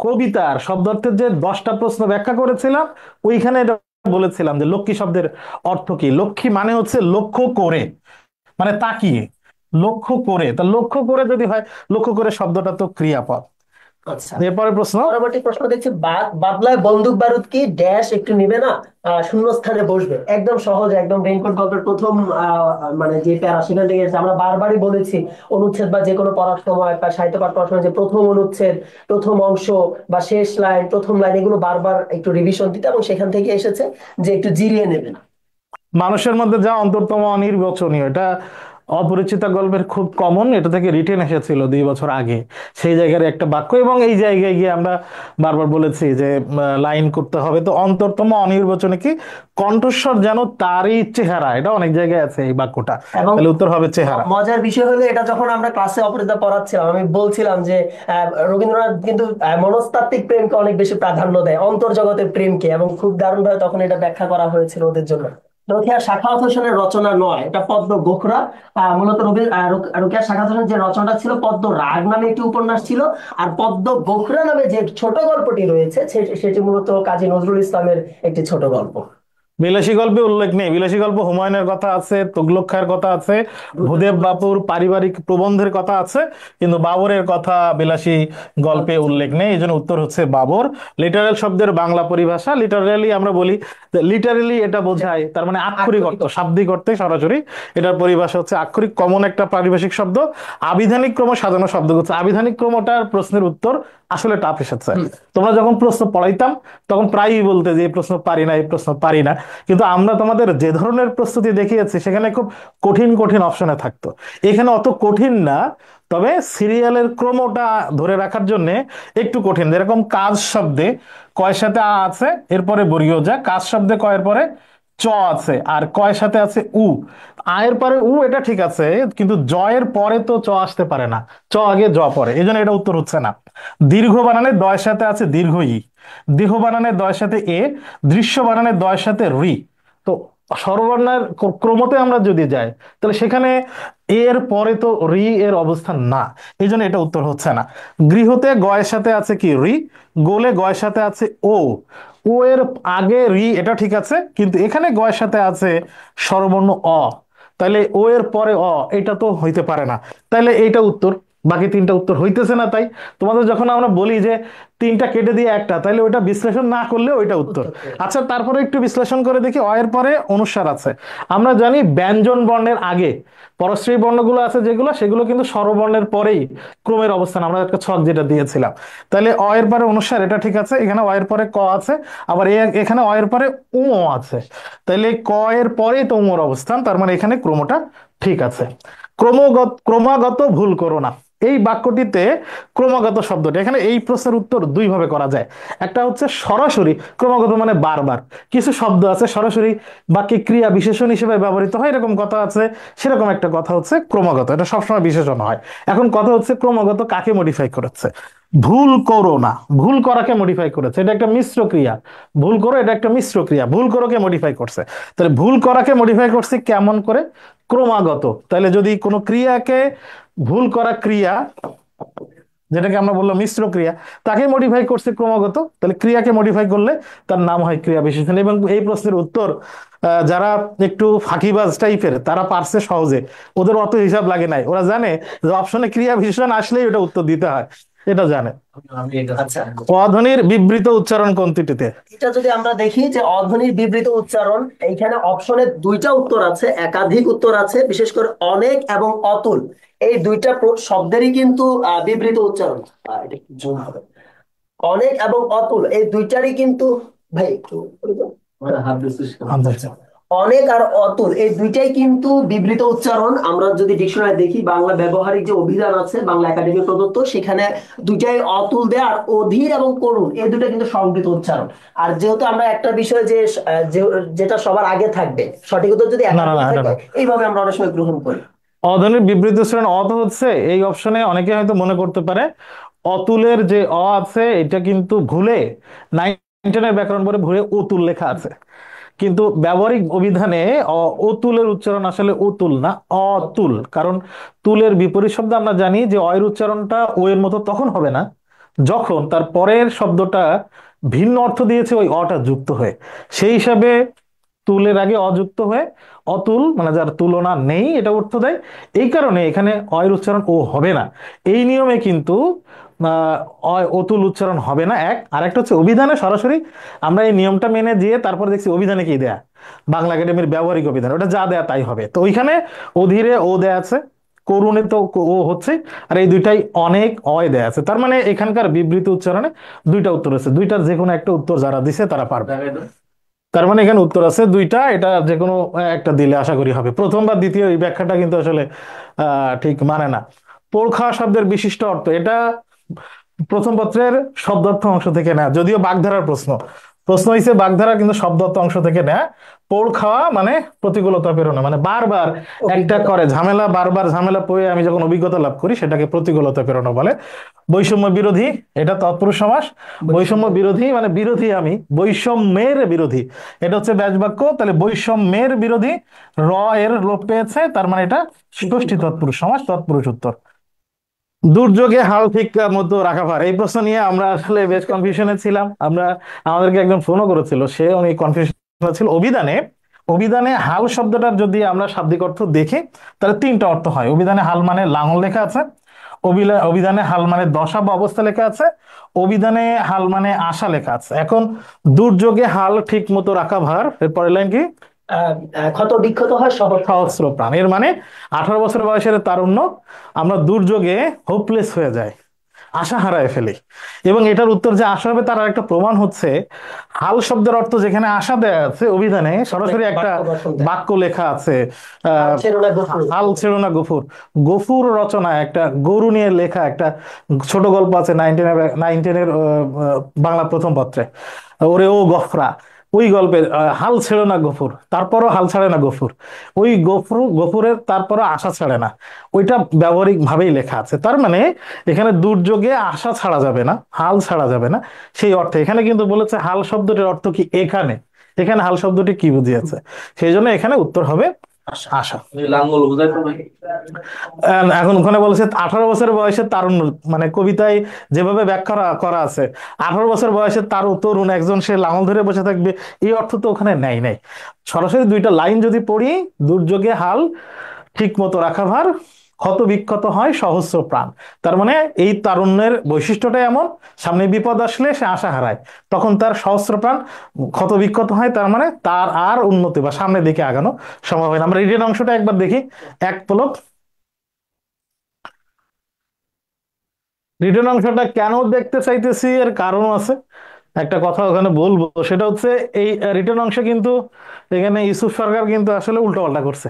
[SPEAKER 5] কবিতার শব্দার্থের যে 10টা প্রশ্ন ব্যাখ্যা করেছিলাম, ওইখানে এটা বলেছিলাম যে লক্ষ্মী শব্দের অর্থ কি। লক্ষ্মী মানে হচ্ছে লক্ষ্য করে, মানে তাকিয়ে, লক্ষ্য করে, তা লক্ষ্য করে যদি হয়, লক্ষ্য করে শব্দটা তো ক্রিয়াপদ।
[SPEAKER 6] আচ্ছা,
[SPEAKER 5] এরপরে প্রশ্ন,
[SPEAKER 6] পরবর্তী প্রশ্ন দেখছি, বাদলায় বন্দুক বারুদ কি ড্যাশ একটু নিবে না, শূন্য স্থানে বসবে। একদম সহজ, একদম রেইনকোট গল্পের প্রথম মানে যে প্যারা, সেখান থেকে এসেছে। আমরা বারবারই বলেছি অনুচ্ছেদ বা যে কোনো পড়ার সময় বা সাহিত্য পাঠ পড়ার সময় যে প্রথম অনুচ্ছেদ, প্রথম অংশ বা শেষ লাইন, প্রথম লাইন, এগুলো বারবার একটু রিভিশন দিতে, এবং সেখান থেকে এসেছে যে একটু জিরিয়ে নেবেন।
[SPEAKER 5] মানুষের মধ্যে যা অন্তরতম অনির্বচনীয়, এটা অপরিচিতা গল্পের খুব কমন, এটা থেকে রিটেন এসেছিল 2 বছর আগে, সেই জায়গার একটা বাক্য, এবং এই জায়গায় গিয়ে আমরা বারবার বলেছি যে লাইন করতে হবে। তো অন্তরতম অনির্বচনীয় কি, কণ্ঠস্বর যেন তারই চেহারা, এটা অনেক জায়গায় আছে এই বাক্যটা,
[SPEAKER 6] এবং
[SPEAKER 5] তাহলে উত্তর হবে চেহারা।
[SPEAKER 6] মজার বিষয় হলো, এটা যখন আমরা ক্লাসে অপরিচিতা পড়াচ্ছিলাম, আমি বলছিলাম যে রবীন্দ্রনাথ কিন্তু মনস্তাত্ত্বিক প্রেমকে অনেক বেশি প্রাধান্য দেয় অন্তর্জগতের প্রেমকে, এবং খুব দারুণ ভাবে তখন এটা ব্যাখ্যা করা হয়েছিল ওদের জন্য। রোকেয়া সাখাওয়াত হোসেনের রচনা নয়, এটা পদ্ম গোখরা। মূলত রোকেয়া সাখাওয়াত হোসেনের যে রচনাটা ছিল, পদ্ম রাগ নামে একটি উপন্যাস ছিল, আর পদ্ম গোখরা নামে যে ছোট গল্পটি রয়েছে সেটি মূলত কাজী নজরুল ইসলামের একটি ছোট গল্প।
[SPEAKER 5] বিলাসী গল্পে উল্লেখ নেই। বিলাসী গল্প হুমায়ুনের কথা আছে, তুগলক খাঁর কথা আছে, ভূদেব বাপুর পারিবারিক প্রবন্ধের কথা আছে, কিন্তু বাবরের কথা বিলাসী গল্পে উল্লেখ নেই, এই জন্য উত্তর হচ্ছে বাবর। লিটারাল শব্দের বাংলা পরিভাষা, লিটারালি আমরা বলি লিটারালি, এটা বোঝায় তার মানে আক্ষরিক অর্থ, শাব্দিক অর্থে সরাসরি, এটার পরিভাষা হচ্ছে আক্ষরিক, কমন একটা পারিভাষিক শব্দ। আবিধানিক ক্রম সাজানো শব্দ হচ্ছে, আবিধানিক ক্রমটার প্রশ্নের উত্তর আসলে টাফ এসেছে। তোমরা যখন প্রশ্ন পড়াইতাম তখন প্রায়ই বলতে যে এই প্রশ্ন পারি না, এই প্রশ্ন পারি না, কিন্তু আমরা তোমাদের যে ধরনের প্রস্তুতি দেখিয়েছি সেখানে খুব কঠিন কঠিন অপশনে থাকতো, এখানে অত কঠিন না, তবে সিরিয়ালের ক্রমটা ধরে রাখার জন্য একটু কঠিন। যেরকম কাজ শব্দে কয়ের সাথে আ আছে, এরপরে বর্গীয় যা, কাজ শব্দে কয়ের পরে চ আছে, আর কয়ের সাথে আছে উ, আয়ের পরে উ, এটা ঠিক আছে, কিন্তু জয়ের পরে তো চ আসতে পারে না, চ আগে জ পরে, এই জন্য এটা উত্তর হচ্ছে না। দীর্ঘ বানানে দয়ের সাথে আছে দীর্ঘ ই, দেহ বানানে দয়ের সাথে এ, দৃশ্য বানানে দয়ের সাথে রি। তো স্বরবর্ণের ক্রমতে আমরা যদি যাই, তাহলে সেখানে এর পরে তো রি এর অবস্থান না, এই জন্য এটা উত্তর হচ্ছে না। গৃহতে গয়ের সাথে আছে কি রি, গোলে গয়ের সাথে আছে ও, ও এর আগে রি, এটা ঠিক আছে, কিন্তু এখানে গয়ের সাথে আছে স্বরবর্ণ অ, তাহলে ও এর পরে অ, এটা তো হইতে পারে না, তাহলে এইটা উত্তর। বাকি 3টা উত্তর হইতেছে না, তাই তোমাদের যখন আমরা বলি যে 3টা কেটে দিয়ে একটা, তাহলে ওইটা বিশ্লেষণ না করলে ওইটা উত্তর। আচ্ছা, তারপরে একটু বিশ্লেষণ করে দেখি, অ এর পরে অনুস্বার আছে, আমরা জানি ব্যঞ্জন বর্ণের আগে পরশ্রী বর্ণগুলো আছে যেগুলো, সেগুলো কিন্তু স্বরবর্ণের পরেই ক্রমের অবস্থান, আমরা একটা ছক যেটা দিয়েছিলাম, তাহলে অ এর পরে অনুস্বার, এটা ঠিক আছে। এখানে অ এর পরে ক আছে, আবার এখানে অ এর পরে উ আছে, তাহলে ক এর পরেই তো উমর অবস্থান, তার মানে এখানে ক্রমটা ঠিক আছে। ক্রমাগত ভুল করো না, এই বাক্যটিতে ক্রমাগত শব্দটা, এখানে এই প্রশ্নের উত্তর 2 ভাবে করা যায়। একটা হচ্ছে সরাসরি, ক্রমাগত মানে বারবার, কিছু শব্দ আছে সরাসরি বাক্যে ক্রিয়া বিশেষণ হিসেবে ব্যবহৃত হয়, এরকম কথা আছে, সেরকম একটা কথা হচ্ছে ক্রমাগত, এটা সবসময় বিশেষণ হয়। এখন কথা হচ্ছে ক্রমাগত কাকে মডিফাই করেছে। ভুল করো না, ভুল করাকে মডিফাই করেছে, এটা একটা মিশ্র ক্রিয়া। ভুল করো এটা একটা মিশ্র ক্রিয়া, ভুল করোকে মডিফাই করছে। তাহলে ভুল করাকে মডিফাই করছে কেমন করে? ক্রমাগত। তাহলে যদি কোনো ক্রিয়াকে ভুল করা ক্রিয়া, যেটাকে আমরা বললাম মিশ্র ক্রিয়া, তাকে মডিফাই করছে ক্রমাগত, তাহলে ক্রিয়াকে মডিফাই করলে তার নাম হয় ক্রিয়া বিশেষণ। এবং এই প্রশ্নের উত্তর যারা একটু ফাঁকিবাজ টাইপের তারা পারছে সহজে, ওদের অত হিসাব লাগে নাই, ওরা জানে যে অপশনে ক্রিয়া বিশেষণ আসলেই ওটা উত্তর দিতে হয়, এটা জানে।
[SPEAKER 6] আচ্ছা,
[SPEAKER 5] অধ্বনির বিবৃত উচ্চারণ কোনটিতে?
[SPEAKER 6] এটা যদি আমরা দেখি যে অধ্বনির বিবৃত উচ্চারণ, এইখানে অপশনে দুইটা উত্তর আছে, একাধিক উত্তর আছে, বিশেষ করে অনেক এবং অতুল, এই দুইটা শব্দেরই কিন্তু বিবৃত উচ্চারণ। এটা একটু জুম হবে। অনেক এবং অতুল এই দুইটারই কিন্তু, ভাই একটু
[SPEAKER 5] আচ্ছা।
[SPEAKER 6] অনেক আর অতুল এই দুইটাই কিন্তু বিবৃত উচ্চারণ। আমরা যদি ডিকশনারি দেখি, বাংলা ব্যবহারিক যে অভিধান আছে বাংলা একাডেমি প্রদত্ত, সেখানে দুইটাই অতুল দেয়, আর অধীর এবং করুণ এই দুটো কিন্তু সংবৃত উচ্চারণ। আর যেহেতু আমরা একটা বিষয় যে যেটা সবার আগে থাকবে, সঠিক উত্তর যদি
[SPEAKER 5] না না না, এটা
[SPEAKER 6] থাকে,
[SPEAKER 5] না।
[SPEAKER 6] এইভাবে আমরা অনেক সময় গ্রহণ করি।
[SPEAKER 5] অধ্বনির বিবৃত উচ্চারণ অত হচ্ছে এই অপশনে, অনেকে হয়তো মনে করতে পারে অতুলের যে অ আছে এটা কিন্তু ভুলে 9-10 ব্যাকরণ পড়ে ভুলে অতুল লেখা আছে, কিন্তু ব্যবহারিক অভিধানে অতুলের উচ্চারণ আসলে অতুল না, অতুল। কারণ তুলের বিপরীত শব্দ আমরা জানি যে অয়ের উচ্চারণটা ও এর মতো তখন হবে না যখন তার পরের শব্দটা ভিন্ন অর্থ দিয়েছে ওই অটা যুক্ত হয়ে। সেই হিসাবে তুলের আগে অযুক্ত হয়ে অতুল মানে যার তুলনা নেই এটা অর্থ দেয়। এই কারণে এখানে অয়ের উচ্চারণ ও হবে না। এই নিয়মে কিন্তু অতুল উচ্চারণ হবে না। এক আর একটা হচ্ছে অভিধানে সরাসরি আমরা এই নিয়মটা মেনে দিয়ে তারপর দেখছি অভিধানে কি দেয়া, বাংলা একাডেমির ব্যবহারিক অভিধান, ওটা যা দেয়া তাই হবে। তো ওইখানে অধীরে ও দেয়া আছে, করুণে তো ও হচ্ছে, আর এই দুইটাই অনেক অয় দেয়া আছে। তার মানে এখানকার বিবৃত উচ্চারণে দুইটা উত্তর আছে, দুইটার যে কোনো একটা উত্তর যারা দিছে তারা পারবে। তার মানে এখানে উত্তর আছে দুইটা, এটা যে কোনো একটা দিলে আশা করি হবে। প্রথম বা দ্বিতীয় এই ব্যাখ্যাটা কিন্তু আসলে ঠিক মানে না। পোড় খাওয়া শব্দের বিশিষ্ট অর্থ, এটা প্রথম পত্রের শব্দার্থ অংশ থেকে নেয়া, যদিও বাগধারার প্রশ্ন প্রশ্ন হয়েছে বাগধারা, কিন্তু শব্দার্থ অংশ থেকে নেয়া। পোড় খাওয়া মানে প্রতিকূলতা পেরোনো, মানে বারবার একটা করে ঝামেলা, বারবার ঝামেলা পড়ে আমি যখন অভিজ্ঞতা লাভ করি সেটাকে প্রতিকূলতা পেরোনো বলে। বৈষম্য বিরোধী, এটা তৎপুরুষ সমাস। বৈষম্য বিরোধী মানে বিরোধী আমি, বৈষম্যের বিরোধী এটা হচ্ছে ব্যাস বাক্য, তাহলে বৈষম্যের বিরোধী, র এর লোপ পেয়েছে, তার মানে এটা ষষ্ঠী তৎপুরুষ সমাস, তৎপুরুষ উত্তর। দুর্যোগে হাল ঠিক মতো রাখা ভার, এই প্রশ্ন নিয়ে আমরা আসলে বেশ কনফিউশনে ছিলাম। আমাদেরকে একজন ফোনও করেছিল, সে অনেক কনফিউশন ছিল। অভিধানে অভিধানে হাল শব্দটার যদি আমরা শাব্দিক অর্থ দেখি তাহলে তিনটা অর্থ হয়। অভিধানে হাল মানে লাঙল লেখা আছে, অভিধানে হাল মানে দশা বা অবস্থা লেখা আছে, অভিধানে হাল মানে আশা লেখা আছে। এখন দুর্যোগে হাল ঠিক মতো রাখা ভার, এর পরের লাইন কি?
[SPEAKER 6] ক্ষত বিক্ষত হয়
[SPEAKER 5] সহস্র প্রাণ, এর মানে 18 বছর বয়সের তারুণ্য আমরা দুর্যোগে হোপলেস হয়ে যায়, আশা হারায় ফেলি। এবং এটার উত্তর যে আশা হবে তার একটা প্রমাণ হচ্ছে হাল শব্দের অর্থ যেখানে আশা দেয়া আছে অভিধানে সরাসরি একটা বাক্য লেখা আছে, হাল ছেড়ো না গফুর। গফুর রচনায় একটা গরু নিয়ে লেখা একটা ছোট গল্প আছে 9-10 বাংলা প্রথম পত্রে, ওরে ও গফরা, ওই গল্পের হাল ছেড়ো না গফুর, তারপরও হাল ছাড়ে না গফুর, ওই গফুরের তারপরও আশা ছাড়ে না, ওইটা ব্যবহারিক ভাবেই লেখা আছে। তার মানে এখানে দুর্যোগে আশা ছাড়া যাবে না, হাল ছাড়া যাবে না, সেই অর্থে এখানে কিন্তু বলেছে হাল শব্দটির অর্থ কি এখানে, এখানে হাল শব্দটি কি বুঝিয়েছে, সেই জন্য এখানে উত্তর হবে আশা।
[SPEAKER 2] লাঙ্গল বুঝাইতো না?
[SPEAKER 5] এখন ওখানে বলেছে 18 বছর বয়সে তারুণ্য, মানে কবিতায় যেভাবে ব্যাখ্যা করা আছে 18 বছর বয়সে তরুণ একজন সে লাঙল ধরে বসে থাকবে, এই অর্থ তো ওখানে নাই। সরাসরি দুইটা লাইন যদি পড়ি, দুর্যোগে হাল ঠিক মতো রাখা ভার, ক্ষত বিক্ষত হয় সহস্র প্রাণ। তার মানে এই তারুণ্যের বৈশিষ্ট্যটা এমন, সামনে বিপদ আসলে সে আশা হারায়, তখন তার সহস্র প্রাণ ক্ষত বিক্ষত হয়, তার মানে তার আর উন্নতি বা সামনের দিকে আগানো সম্ভব হয় না। আমরা রিটেন অংশটা একবার দেখি এক পলক। রিটেন অংশটা কেন দেখতে চাইতেছি এর কারণ আছে, একটা কথা ওখানে বলবো, সেটা হচ্ছে এই রিটেন অংশে কিন্তু এখানে ইউসুফ সরকার কিন্তু আসলে উল্টোপাল্টা করছে।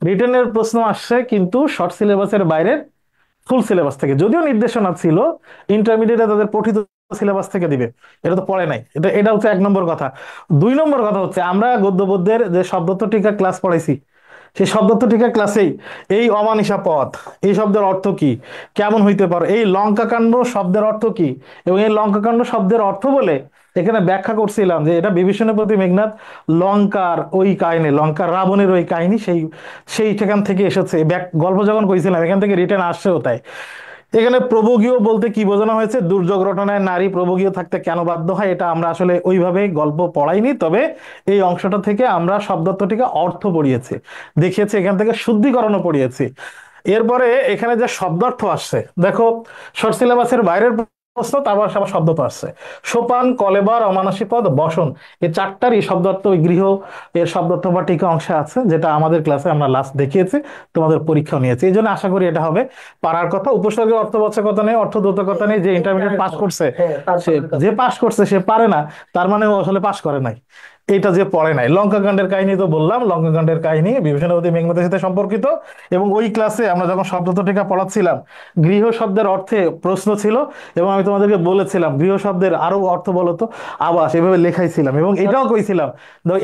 [SPEAKER 5] রিটেনের প্রশ্ন আসছে কিন্তু শর্ট সিলেবাসের বাইরে ফুল সিলেবাস থেকে, যদিও নির্দেশনা ছিল ইন্টারমিডিয়েটে তাদের পঠিত সিলেবাস থেকে দিবে, এটা তো পড়ে নাই। এটা হচ্ছে 1 নম্বর কথা। 2 নম্বর কথা হচ্ছে আমরা গদ্য পদ্যের যে শব্দত্ব টিকা ক্লাস পড়াইছি, সেই শব্দার্থ টিকা ক্লাসেই এই অমানিসা পথ এই শব্দের অর্থ কি, কেমন হইতে পারে, এই লঙ্কাকাণ্ড শব্দের অর্থ কি, এবং এই লঙ্কাকাণ্ড শব্দের অর্থ বলে এখানে ব্যাখ্যা করছিলাম যে এটা বিভীষণের প্রতি মেঘনাদ লঙ্কার ওই কাহিনী, লঙ্কার রাবণের ওই কাহিনী, সেই সেখান থেকে এসেছে। গল্প যখন কইছিলাম এখান থেকে রিটার্ন আসছেও তাই। এখানে প্রভোগীয় বলতে কি বোঝানো হয়েছে, দুর্যোগ রটনায় নারী প্রভোগীয় থাকতে কেন বাধ্য হয়, এটা আমরা আসলে ওইভাবে গল্প পড়াইনি, তবে এই অংশটা থেকে আমরা শব্দার্থটিকে অর্থ পড়িয়েছি, দেখিয়েছি, এখান থেকে শুদ্ধিকরণও পড়িয়েছি। এরপরে এখানে যে শব্দার্থ আসছে দেখো, শর্ট সিলেবাসের বাইরের প্রশ্ন, তারপর আবার শব্দ তো আসছে। সোপান, কলেবর, অমানসী পদ, বসন, এই চারটারই শব্দার্থ ওই গৃহ এর শব্দার্থ বা টিকা অংশে আছে, যেটা আমাদের ক্লাসে আমরা লাস্ট দেখিয়েছি, তোমাদের পরীক্ষা নিয়েছি। এই জন্য আশা করি এটা হবে পারার কথা। উপসর্গের অর্থবাচকতা নেই, অর্থদ্যোতকতা নেই, যে ইন্টারমিডিয়েট পাস করছে
[SPEAKER 6] হ্যাঁ, তার
[SPEAKER 5] সে, যে পাস করছে সে পারে না তার মানে ও আসলে পাস করে নাই, এটা যে পড়ে নাই। লঙ্কাকাণ্ডের কাহিনী তো বললাম, লঙ্কাকাণ্ডের কাহিনী বিভীষণবতী মেঘনাদের সাথে সম্পর্কিত, এবং ওই ক্লাসে আমরা যখন শব্দটিকা পড়াচ্ছিলাম গৃহ শব্দের অর্থে প্রশ্ন ছিল, এবং আমি তোমাদেরকে বলেছিলাম গৃহ শব্দের আরো অর্থ বলো তো, আবাস, এভাবে লেখাইছিলাম, এবং এটাও কইছিলাম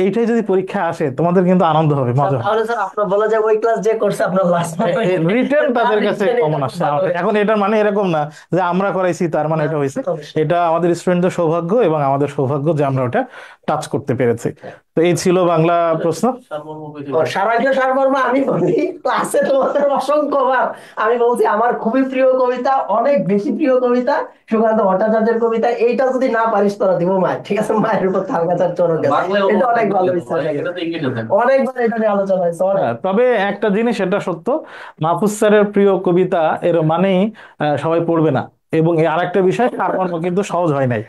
[SPEAKER 5] এইটাই যদি পরীক্ষায় আসে তোমাদের কিন্তু আনন্দ হবে, মজা হবে।
[SPEAKER 6] তাহলে স্যার আপনার বলা যায় ওই ক্লাস যে করছে আপনার লাস্ট
[SPEAKER 5] রিটেন তাদের কাছে কমন আসছে। এখন এটার মানে এরকম না যে আমরা করাইছি তার মানে এটা হয়েছে, এটা আমাদের স্টুডেন্টদের সৌভাগ্য এবং আমাদের সৌভাগ্য যে আমরা ওটা টাচ করতে পেরেছি। তো এই ছিল বাংলা প্রশ্ন।
[SPEAKER 6] সারাজ্য সারবর্মা আমি বলি ক্লাসে তোমাদের অসংখ্যবার আমি বলছি আমার খুবই প্রিয় কবিতা, অনেক বেশি প্রিয় কবিতা সুকান্ত ভট্টাচার্যের কবিতা। এইটা যদি না পারিস তোরা দিব মায়ের, ঠিক আছে, মায়ের উপর থাল গাছার চরণ গাছ। এটা অনেক ভালো হয়েছে, অনেকবার এটা নিয়ে আলোচনা হয়েছে অনেক।
[SPEAKER 5] তবে একটা জিনিস এটা সত্য, মাহফুজ স্যারের প্রিয় কবিতা এর মানেই সবাই পড়বে না, এবং আর একটা বিষয় সারমর্ম কিন্তু সহজ হয় নাই।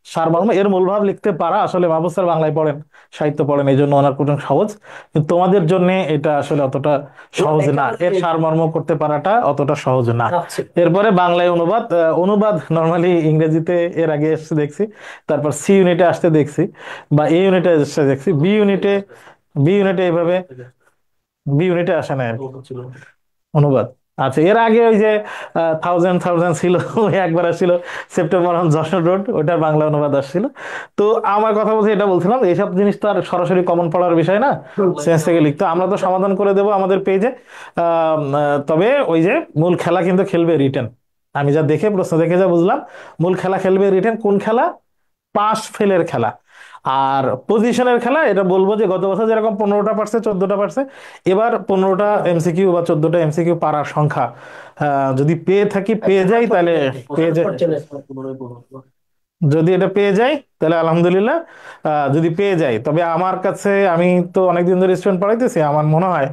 [SPEAKER 5] সারমর্ম এর মূলভাব লিখতে পারা, আসলে মাহফুজ স্যার বাংলায় পড়েন, সাহিত্য পড়েন, এই জন্য ওনার কোনো সহজ, কিন্তু তোমাদের জন্য এটা আসলে অতটা সহজ না, এর সারমর্ম করতে পারাটা অতটা সহজ না। এরপরে বাংলায় অনুবাদ, অনুবাদ নর্মালি ইংরেজিতে এর আগে এসে দেখছি, তারপর সি ইউনিটে আসতে দেখছি, বা এ ইউনিটে এসে দেখছি, বি ইউনিটে এইভাবে বি ইউনিটে আসে না আর কি অনুবাদ। আচ্ছা, এর আগে ওই যে থাউজেন্ড থাউজেন্ড ছিল, ওই একবার আসছিল সেপ্টেম্বর অন যশোর রোড, ওটার বাংলা অনুবাদ আসছিল। তো আমার কথা বলছি, এটা বলছিলাম এইসব জিনিস তো আর সরাসরি কমন পড়ার বিষয় না, সেন্স থেকে লিখতে আমরা তো সমাধান করে দেবো আমাদের পেজে। তবে ওই যে মূল খেলা কিন্তু খেলবে রিটেন, আমি যা দেখে প্রশ্ন দেখে যা বুঝলাম, মূল খেলা খেলবে রিটেন। কোন খেলা? পাস ফেলের খেলা। আর পজিশনের খেলা এটা বলবো যে গত বছর যেরকম 15টা পারছে 14টা পারছে, এবার 15টা এমসিকিউ বা 14টা এমসিকিউ পারার সংখ্যা যদি পেয়ে যাই তাহলে যদি এটা পেয়ে যাই তাহলে আলহামদুলিল্লাহ। যদি পেয়ে যাই, তবে আমার কাছে, আমি তো অনেকদিন ধরে স্টুডেন্ট পড়াইতেছি, আমার মনে হয়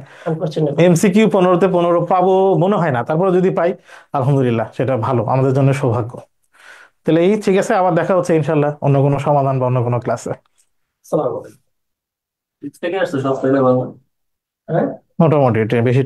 [SPEAKER 5] এমসিকিউ 15তে 15 পাবো মনে হয় না, তারপরে যদি পাই আলহামদুলিল্লাহ, সেটা ভালো, আমাদের জন্য সৌভাগ্য। তাহলে এই ঠিক আছে, আবার দেখা হচ্ছে ইনশাল্লাহ অন্য কোনো সমাধান বা অন্য কোনো ক্লাসে।
[SPEAKER 6] সালাম আলাইকুম।
[SPEAKER 2] থেকে আসছে সব তাই না বাংলা?
[SPEAKER 5] মোটামুটি এটা বেশি